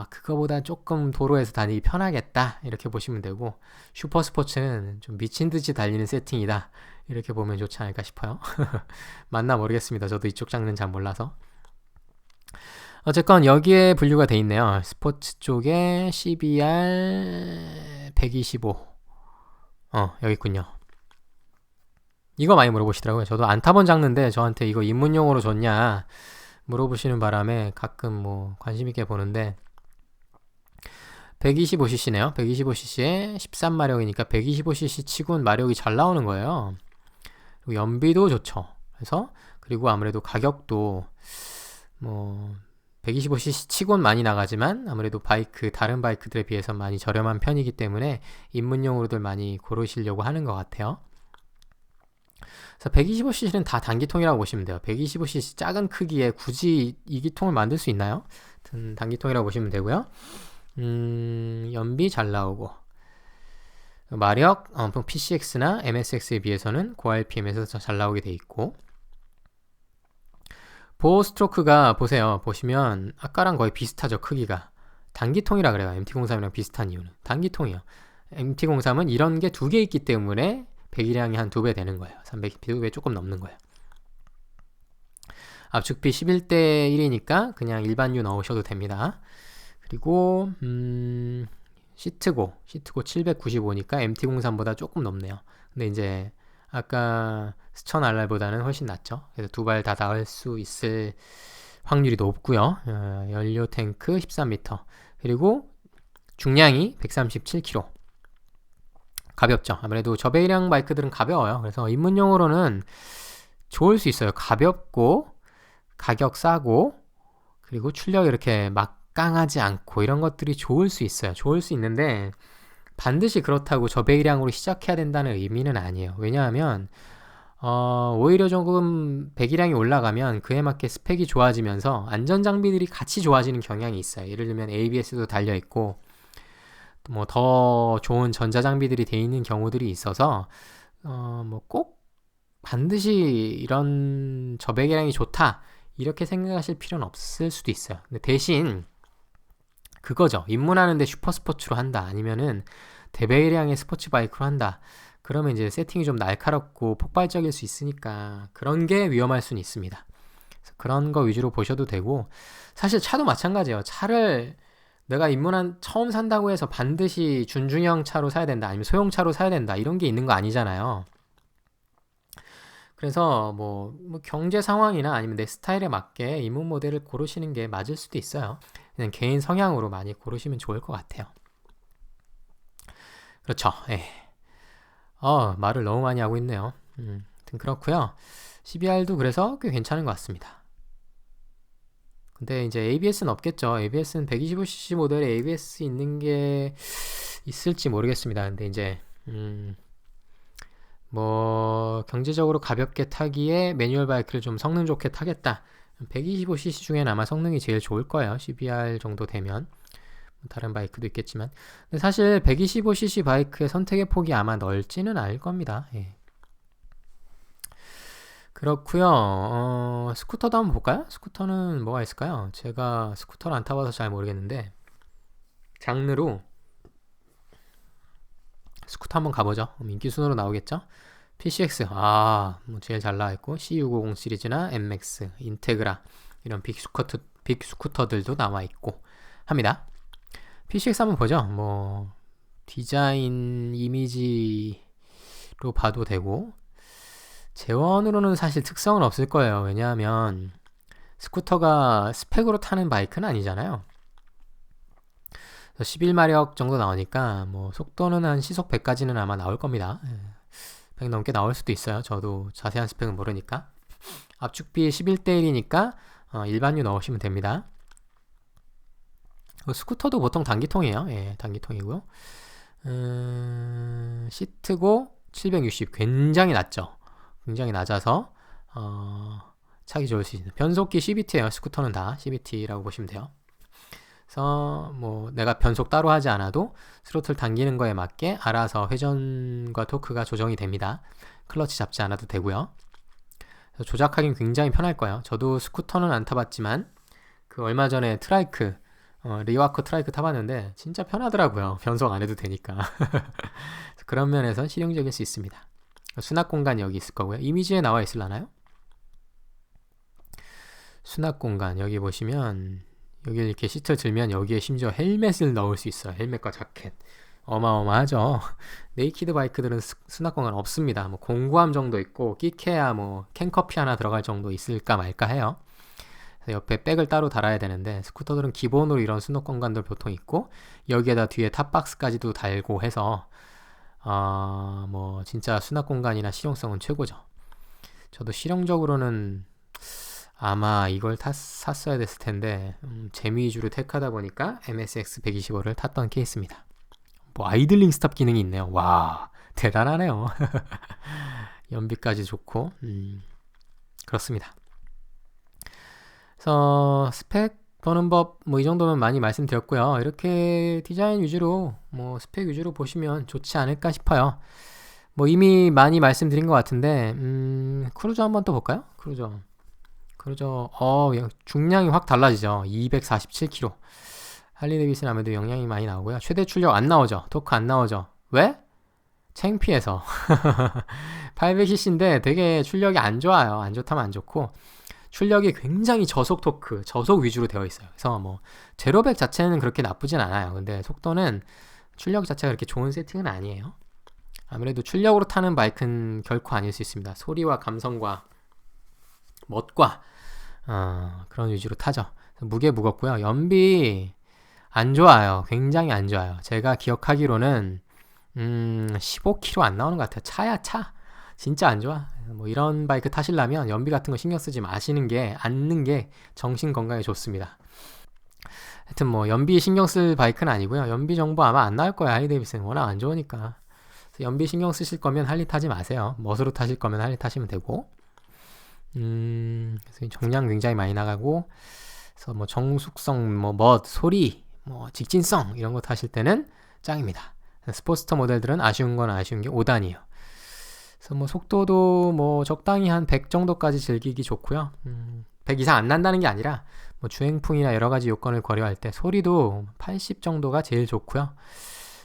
그거보다 조금 도로에서 다니기 편하겠다 이렇게 보시면 되고 슈퍼스포츠는 좀 미친듯이 달리는 세팅이다 이렇게 보면 좋지 않을까 싶어요. 맞나 모르겠습니다. 저도 이쪽 장르는 잘 몰라서. 어쨌건 여기에 분류가 돼 있네요. 스포츠 쪽에 CBR 125 여기 있군요. 이거 많이 물어보시더라고요. 저도 안 타본 장르인데 저한테 이거 입문용어로 줬냐 물어보시는 바람에 가끔 뭐 관심있게 보는데 125cc네요. 125cc에 13마력이니까 125cc 치곤 마력이 잘 나오는 거예요. 그리고 연비도 좋죠. 그리고 아무래도 가격도 뭐 125cc 치곤 많이 나가지만 아무래도 다른 바이크들에 비해서 많이 저렴한 편이기 때문에 입문용으로들 많이 고르시려고 하는 것 같아요. 그래서 125cc는 다 단기통이라고 보시면 돼요. 125cc 작은 크기에 굳이 2기통을 만들 수 있나요? 단기통이라고 보시면 되고요. 연비 잘 나오고 마력 PCX나 MSX에 비해서는 고RPM에서 잘 나오게 돼 있고 보호 스트로크가 보시면 아까랑 거의 비슷하죠. 크기가 단기통이라 그래요. MT-03이랑 비슷한 이유는 단기통이에요. MT-03은 이런 게 2개 있기 때문에 배기량이 한 2배 되는 거예요. 300배 조금 넘는 거예요. 압축비 11대 1이니까 그냥 일반유 넣으셔도 됩니다. 그리고 시트고 795니까 MT-03보다 조금 넘네요. 근데 이제 아까 스천 RR보다는 훨씬 낫죠. 그래서 두 발 다 닿을 수 있을 확률이 높고요. 연료 탱크 13리터. 그리고 중량이 137kg. 가볍죠. 아무래도 저배기량 바이크들은 가벼워요. 그래서 입문용으로는 좋을 수 있어요. 가볍고 가격 싸고 그리고 출력이 이렇게 막강하지 않고 이런 것들이 좋을 수 있어요. 좋을 수 있는데 반드시 그렇다고 저배기량으로 시작해야 된다는 의미는 아니에요. 왜냐하면 오히려 조금 배기량이 올라가면 그에 맞게 스펙이 좋아지면서 안전장비들이 같이 좋아지는 경향이 있어요. 예를 들면 ABS도 달려있고 뭐 더 좋은 전자장비들이 돼 있는 경우들이 있어서 뭐 꼭 반드시 이런 저배기량이 좋다 이렇게 생각하실 필요는 없을 수도 있어요. 근데 대신 그거죠. 입문하는데 슈퍼스포츠로 한다 아니면은 대배기량의 스포츠 바이크로 한다. 그러면 이제 세팅이 좀 날카롭고 폭발적일 수 있으니까 그런 게 위험할 수는 있습니다. 그래서 그런 거 위주로 보셔도 되고 사실 차도 마찬가지예요. 차를 내가 처음 산다고 해서 반드시 준중형 차로 사야 된다 아니면 소형차로 사야 된다 이런 게 있는 거 아니잖아요. 그래서 뭐 경제 상황이나 아니면 내 스타일에 맞게 입문 모델을 고르시는 게 맞을 수도 있어요. 그냥 개인 성향으로 많이 고르시면 좋을 것 같아요. 그렇죠. 예. 말을 너무 많이 하고 있네요. 아무튼 그렇고요. CBR도 그래서 꽤 괜찮은 것 같습니다. 근데 이제 ABS는 없겠죠. ABS는 125cc 모델에 ABS 있는 게 있을지 모르겠습니다. 근데 이제 뭐 경제적으로 가볍게 타기에 매뉴얼 바이크를 좀 성능 좋게 타겠다. 125cc 중에는 아마 성능이 제일 좋을 거예요. CBR 정도 되면. 다른 바이크도 있겠지만. 근데 사실 125cc 바이크의 선택의 폭이 아마 넓지는 않을 겁니다. 예. 그렇고요. 스쿠터도 한번 볼까요? 스쿠터는 뭐가 있을까요? 제가 스쿠터를 안 타봐서 잘 모르겠는데 장르로 스쿠터 한번 가보죠. 인기 순으로 나오겠죠? PCX 뭐 제일 잘 나와있고 C650 시리즈나 MX, 인테그라 이런 빅 스쿠터들도 나와있고 합니다. PCX 한번 보죠. 뭐 디자인 이미지로 봐도 되고 재원으로는 사실 특성은 없을 거예요. 왜냐하면 스쿠터가 스펙으로 타는 바이크는 아니잖아요. 11마력 정도 나오니까 뭐 속도는 한 시속 100까지는 아마 나올 겁니다. 100 넘게 나올 수도 있어요. 저도 자세한 스펙은 모르니까. 압축비 11대1이니까 일반유 넣으시면 됩니다. 스쿠터도 보통 단기통이에요. 예, 단기통이고요. 시트고 760 굉장히 낮죠. 굉장히 낮아서 차기 좋을 수 있는 변속기 CVT예요. 스쿠터는 다 CVT라고 보시면 돼요. 그래서 뭐 내가 변속 따로 하지 않아도 스로틀 당기는 거에 맞게 알아서 회전과 토크가 조정이 됩니다. 클러치 잡지 않아도 되고요. 그래서 조작하기는 굉장히 편할 거예요. 저도 스쿠터는 안 타봤지만 그 얼마 전에 트라이크 리와커 트라이크 타봤는데 진짜 편하더라고요. 변속 안 해도 되니까. 그런 면에선 실용적일 수 있습니다. 수납 공간 여기 있을 거고요. 이미지에 나와 있을라나요? 수납 공간 여기 보시면 여기 이렇게 시트를 들면 여기에 심지어 헬멧을 넣을 수 있어요. 헬멧과 자켓. 어마어마하죠. 네이키드 바이크들은 수납 공간 없습니다. 뭐 공구함 정도 있고 끼케야 뭐 캔커피 하나 들어갈 정도 있을까 말까 해요. 옆에 백을 따로 달아야 되는데 스쿠터들은 기본으로 이런 수납 공간들 보통 있고 여기에다 뒤에 탑박스까지도 달고 해서 뭐 진짜 수납 공간이나 실용성은 최고죠. 저도 실용적으로는 아마 이걸 샀어야 됐을 텐데 재미 위주로 택하다 보니까 MSX 125를 탔던 케이스입니다. 뭐 아이들링 스탑 기능이 있네요. 와 대단하네요. 연비까지 좋고 그렇습니다. 그래서 스펙 보는 법 뭐 이 정도면 많이 말씀드렸고요. 이렇게 디자인 위주로 뭐 스펙 위주로 보시면 좋지 않을까 싶어요. 뭐 이미 많이 말씀드린 것 같은데 크루저 한번 또 볼까요? 크루저 중량이 확 달라지죠. 247kg. 할리 데이비슨 아무래도 영향이 많이 나오고요. 최대 출력 안 나오죠. 토크 안 나오죠. 왜? 창피해서. 800cc인데 되게 출력이 안 좋아요. 안 좋다면 안 좋고 출력이 굉장히 저속 토크, 저속 위주로 되어 있어요. 그래서 뭐 제로백 자체는 그렇게 나쁘진 않아요. 근데 속도는 출력 자체가 그렇게 좋은 세팅은 아니에요. 아무래도 출력으로 타는 바이크는 결코 아닐 수 있습니다. 소리와 감성과 멋과 그런 위주로 타죠. 무게 무겁고요. 연비 안 좋아요. 굉장히 안 좋아요. 제가 기억하기로는 15km 안 나오는 것 같아요. 차야 차. 진짜 안 좋아. 뭐 이런 바이크 타시려면 연비 같은 거 신경 쓰지 않는 게 정신 건강에 좋습니다. 하여튼 뭐 연비 신경 쓸 바이크는 아니고요. 연비 정보 아마 안 나올 거예요. 할리 데이비슨 워낙 안 좋으니까. 연비 신경 쓰실 거면 할리 타지 마세요. 멋으로 타실 거면 할리 타시면 되고. 그래서 정량 굉장히 많이 나가고, 그래서 뭐 정숙성, 뭐 멋, 소리, 뭐 직진성 이런 거 타실 때는 짱입니다. 스포츠터 모델들은 아쉬운 건 아쉬운 게 5단이에요. 그래서 뭐 속도도 뭐 적당히 한 100 정도까지 즐기기 좋고요. 100 이상 안 난다는 게 아니라 뭐 주행풍이나 여러 가지 요건을 고려할 때 소리도 80 정도가 제일 좋고요.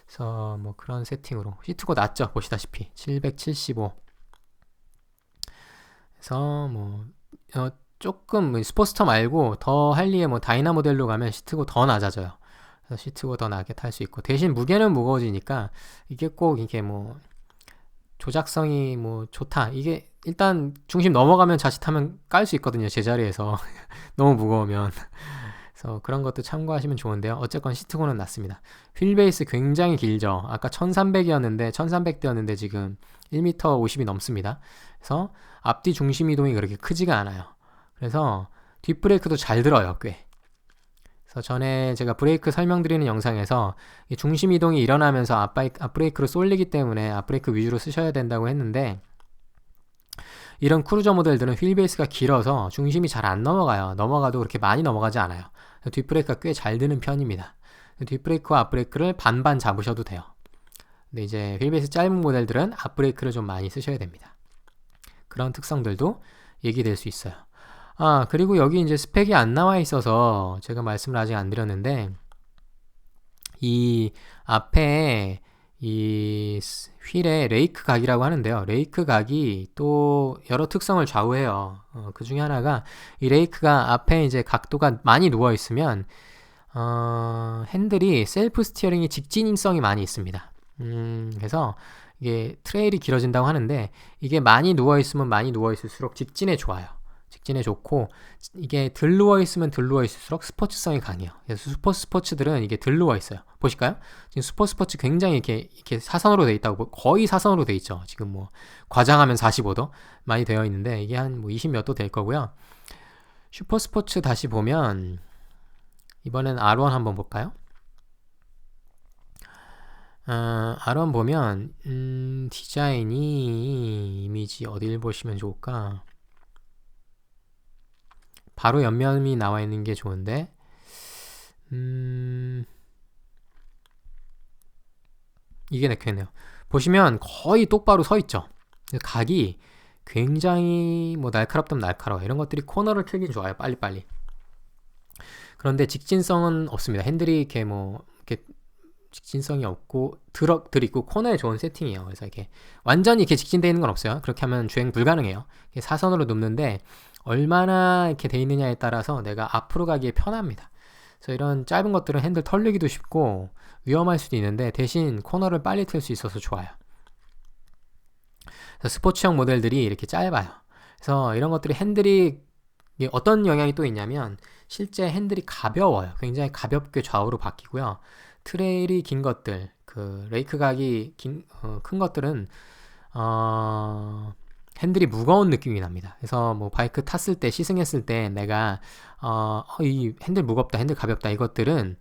그래서 뭐 그런 세팅으로 시트고 낮죠. 보시다시피 775. 그래서 뭐 조금 스포츠터 말고 더 할리의 뭐 다이나 모델로 가면 시트고 더 낮아져요. 그래서 시트고 더 낮게 탈 수 있고, 대신 무게는 무거워지니까 이게 꼭 이게 뭐 조작성이 뭐 좋다, 이게 일단 중심 넘어가면 자칫하면 깔 수 있거든요, 제자리에서. 너무 무거우면. 그래서 그런 것도 참고하시면 좋은데요. 어쨌건 시트고는 낮습니다. 휠베이스 굉장히 길죠. 아까 1300이었는데 1300대였는데 지금 1m 50이 넘습니다. 그래서 앞뒤 중심 이동이 그렇게 크지가 않아요. 그래서 뒷브레이크도 잘 들어요, 꽤. 그래서 전에 제가 브레이크 설명드리는 영상에서 중심 이동이 일어나면서 앞브레이크로 쏠리기 때문에 앞브레이크 위주로 쓰셔야 된다고 했는데, 이런 크루저 모델들은 휠베이스가 길어서 중심이 잘 안 넘어가요. 넘어가도 그렇게 많이 넘어가지 않아요. 뒷브레이크가 꽤 잘 드는 편입니다. 뒷브레이크와 앞브레이크를 반반 잡으셔도 돼요. 근데 이제 휠베이스 짧은 모델들은 앞브레이크를 좀 많이 쓰셔야 됩니다. 그런 특성들도 얘기될 수 있어요. 그리고 여기 이제 스펙이 안 나와 있어서 제가 말씀을 아직 안 드렸는데, 이 앞에 이 휠의 레이크 각이라고 하는데요. 레이크 각이 또 여러 특성을 좌우해요. 그 중에 하나가, 이 레이크가 앞에 이제 각도가 많이 누워 있으면 핸들이 셀프 스티어링이 직진성이 많이 있습니다. 그래서 이게 트레일이 길어진다고 하는데, 이게 많이 누워 있으면 많이 누워 있을수록 직진에 좋아요. 직진에 좋고, 이게 덜 누워 있으면 덜 누워 있을수록 스포츠성이 강해요. 그래서 스포츠들은 이게 덜 누워 있어요. 보실까요? 지금 스포츠 굉장히 이렇게 사선으로 돼 있다고, 거의 사선으로 돼 있죠. 지금 뭐 과장하면 45도 많이 되어 있는데, 이게 한 뭐 20 몇 도 될 거고요. 슈퍼스포츠 다시 보면, 이번엔 R1 한번 볼까요? R1 보면 디자인이, 이미지 어딜 보시면 좋을까? 바로 옆면이 나와 있는 게 좋은데, 이게 내켰네요. 보시면 거의 똑바로 서 있죠. 각이 굉장히 뭐 날카롭다면 날카로워. 이런 것들이 코너를 틀긴 좋아요. 빨리빨리. 그런데 직진성은 없습니다. 핸들이 이렇게 뭐 이렇게 직진성이 없고 들있고 코너에 좋은 세팅이에요. 그래서 이렇게 완전히 이렇게 직진되어 있는 건 없어요. 그렇게 하면 주행 불가능해요. 사선으로 눕는데 얼마나 이렇게 돼 있느냐에 따라서 내가 앞으로 가기에 편합니다. 그래서 이런 짧은 것들은 핸들 털리기도 쉽고 위험할 수도 있는데, 대신 코너를 빨리 틀 수 있어서 좋아요. 그래서 스포츠형 모델들이 이렇게 짧아요. 그래서 이런 것들이 핸들이 어떤 영향이 또 있냐면, 실제 핸들이 가벼워요. 굉장히 가볍게 좌우로 바뀌고요. 트레일이 긴 것들, 그 레이크 각이 큰 것들은 핸들이 무거운 느낌이 납니다. 그래서 뭐 바이크 탔을 때, 시승했을 때 내가 이 핸들 무겁다, 핸들 가볍다, 이것들은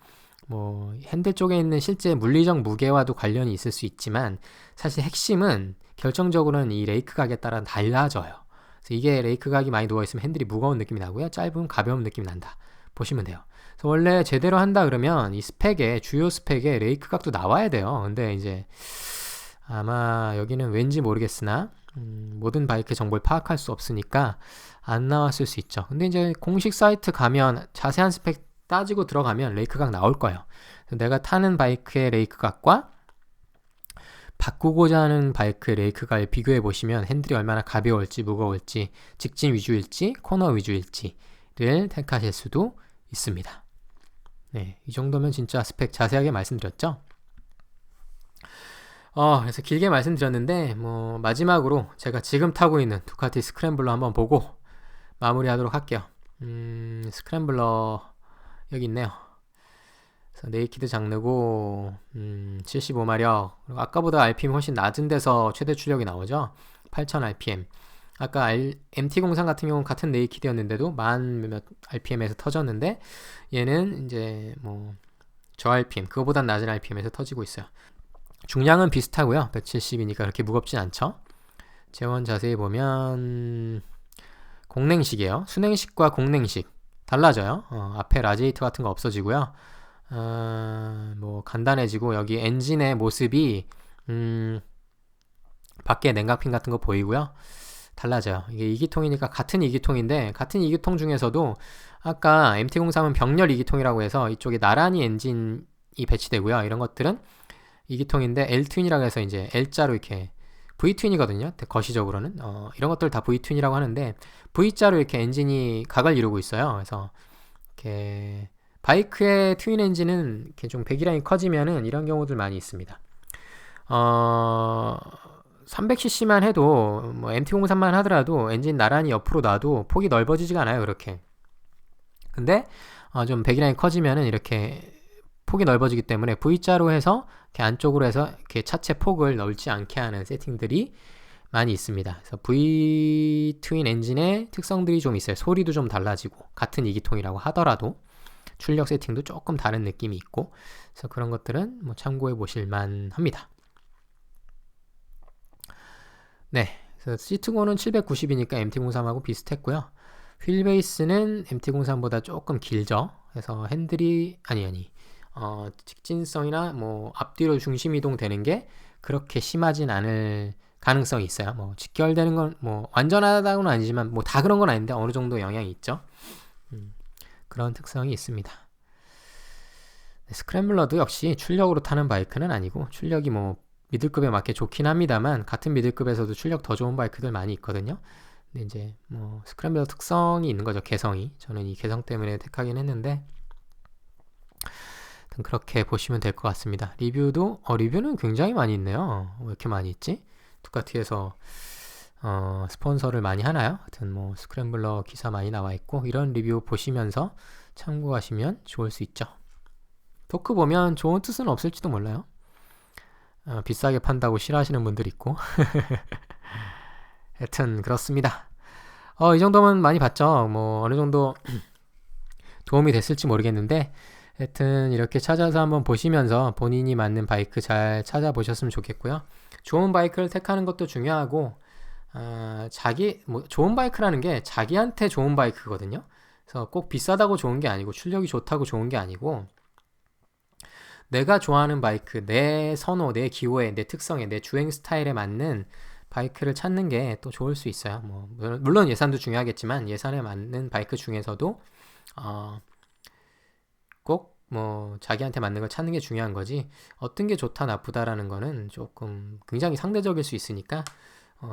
뭐 핸들 쪽에 있는 실제 물리적 무게와도 관련이 있을 수 있지만, 사실 핵심은 결정적으로는 이 레이크 각에 따라 달라져요. 그래서 이게 레이크 각이 많이 누워있으면 핸들이 무거운 느낌이 나고요, 짧으면 가벼운 느낌이 난다 보시면 돼요. 그래서 원래 제대로 한다 그러면 이 스펙에, 주요 스펙에 레이크 각도 나와야 돼요. 근데 이제 아마 여기는 왠지 모르겠으나 모든 바이크 정보를 파악할 수 없으니까 안 나왔을 수 있죠. 근데 이제 공식 사이트 가면 자세한 스펙 따지고 들어가면 레이크각 나올 거예요. 내가 타는 바이크의 레이크각과 바꾸고자 하는 바이크의 레이크각을 비교해 보시면 핸들이 얼마나 가벼울지 무거울지, 직진 위주일지 코너 위주일지를 택하실 수도 있습니다. 네, 이 정도면 진짜 스펙 자세하게 말씀드렸죠. 그래서 길게 말씀드렸는데 뭐 마지막으로 제가 지금 타고 있는 두카티 스크램블러 한번 보고 마무리하도록 할게요. 스크램블러 여기 있네요. 그래서 네이키드 장르고 75마력, 그리고 아까보다 RPM 훨씬 낮은 데서 최대 출력이 나오죠. 8000 RPM. 아까 MT03 같은 경우는 같은 네이키드였는데도 만 몇 RPM에서 터졌는데 얘는 이제 뭐 저 RPM, 그거보단 낮은 RPM에서 터지고 있어요. 중량은 비슷하고요. 170이니까 그렇게 무겁진 않죠. 재원 자세히 보면 공냉식이에요. 순행식과 공냉식 달라져요. 앞에 라지에이터 같은 거 없어지고요. 뭐 간단해지고 여기 엔진의 모습이 밖에 냉각핀 같은 거 보이고요. 달라져요. 이게 2기통이니까 같은 2기통인데 같은 2기통 중에서도 아까 MT03은 병렬 2기통이라고 해서 이쪽에 나란히 엔진이 배치되고요. 이런 것들은 2기통인데 L트윈이라고 해서 이제 L자로 이렇게 V트윈이거든요. 거시적으로는 이런 것들 다 V트윈이라고 하는데 V자로 이렇게 엔진이 각을 이루고 있어요. 그래서 이렇게 바이크의 트윈 엔진은 이렇게 좀 배기량이 커지면은 이런 경우들 많이 있습니다. 300cc만 해도 뭐 MT03만 하더라도 엔진 나란히 옆으로 놔도 폭이 넓어지지가 않아요. 그렇게. 근데 좀 배기량이 커지면은 이렇게 폭이 넓어지기 때문에 V자로 해서 이렇게 안쪽으로 해서 이렇게 차체 폭을 넓지 않게 하는 세팅들이 많이 있습니다. 그래서 V 트윈 엔진의 특성들이 좀 있어요. 소리도 좀 달라지고 같은 2기통이라고 하더라도 출력 세팅도 조금 다른 느낌이 있고, 그래서 그런 것들은 뭐 참고해 보실 만합니다. 네, 그래서 시트고는 790이니까 MT03하고 비슷했고요. 휠베이스는 MT03보다 조금 길죠. 그래서 핸들이 직진성이나 뭐 앞뒤로 중심 이동 되는 게 그렇게 심하진 않을 가능성이 있어요. 뭐 직결되는 건 뭐 완전하다고는 아니지만 뭐 다 그런 건 아닌데 어느 정도 영향이 있죠. 그런 특성이 있습니다. 네, 스크램블러도 역시 출력으로 타는 바이크는 아니고, 출력이 뭐 미들급에 맞게 좋긴 합니다만 같은 미들급에서도 출력 더 좋은 바이크들 많이 있거든요. 근데 이제 뭐 스크램블러 특성이 있는 거죠. 개성이. 저는 이 개성 때문에 택하긴 했는데 그렇게 보시면 될 것 같습니다. 리뷰는 굉장히 많이 있네요. 왜 이렇게 많이 있지? 두카티에서 스폰서를 많이 하나요? 하여튼 뭐 스크램블러 기사 많이 나와 있고, 이런 리뷰 보시면서 참고하시면 좋을 수 있죠. 토크 보면 좋은 뜻은 없을지도 몰라요. 비싸게 판다고 싫어하시는 분들 있고. 하여튼 그렇습니다. 이 정도면 많이 봤죠. 뭐 어느 정도 도움이 됐을지 모르겠는데, 하여튼 이렇게 찾아서 한번 보시면서 본인이 맞는 바이크 잘 찾아보셨으면 좋겠고요. 좋은 바이크를 택하는 것도 중요하고, 좋은 바이크라는 게 자기한테 좋은 바이크거든요. 그래서 꼭 비싸다고 좋은 게 아니고 출력이 좋다고 좋은 게 아니고, 내가 좋아하는 바이크, 내 선호, 내 기호에, 내 특성에, 내 주행 스타일에 맞는 바이크를 찾는 게 또 좋을 수 있어요. 뭐 물론 예산도 중요하겠지만 예산에 맞는 바이크 중에서도 꼭 뭐 자기한테 맞는 걸 찾는 게 중요한 거지, 어떤 게 좋다 나쁘다라는 거는 조금 굉장히 상대적일 수 있으니까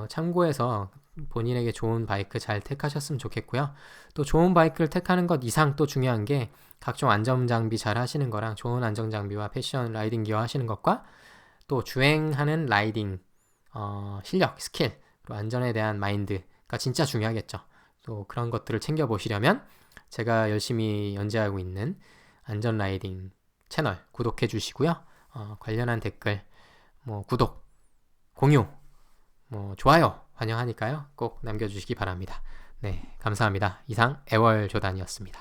참고해서 본인에게 좋은 바이크 잘 택하셨으면 좋겠고요. 또 좋은 바이크를 택하는 것 이상 또 중요한 게 각종 안전장비 잘 하시는 거랑 좋은 안전장비와 패션 라이딩 기어 하시는 것과 또 주행하는 라이딩 실력, 스킬, 그리고 안전에 대한 마인드가 진짜 중요하겠죠. 또 그런 것들을 챙겨보시려면 제가 열심히 연재하고 있는 안전 라이딩 채널 구독해 주시고요. 관련한 댓글, 뭐 구독, 공유, 뭐 좋아요 환영하니까요. 꼭 남겨주시기 바랍니다. 네, 감사합니다. 이상 애월조단이었습니다.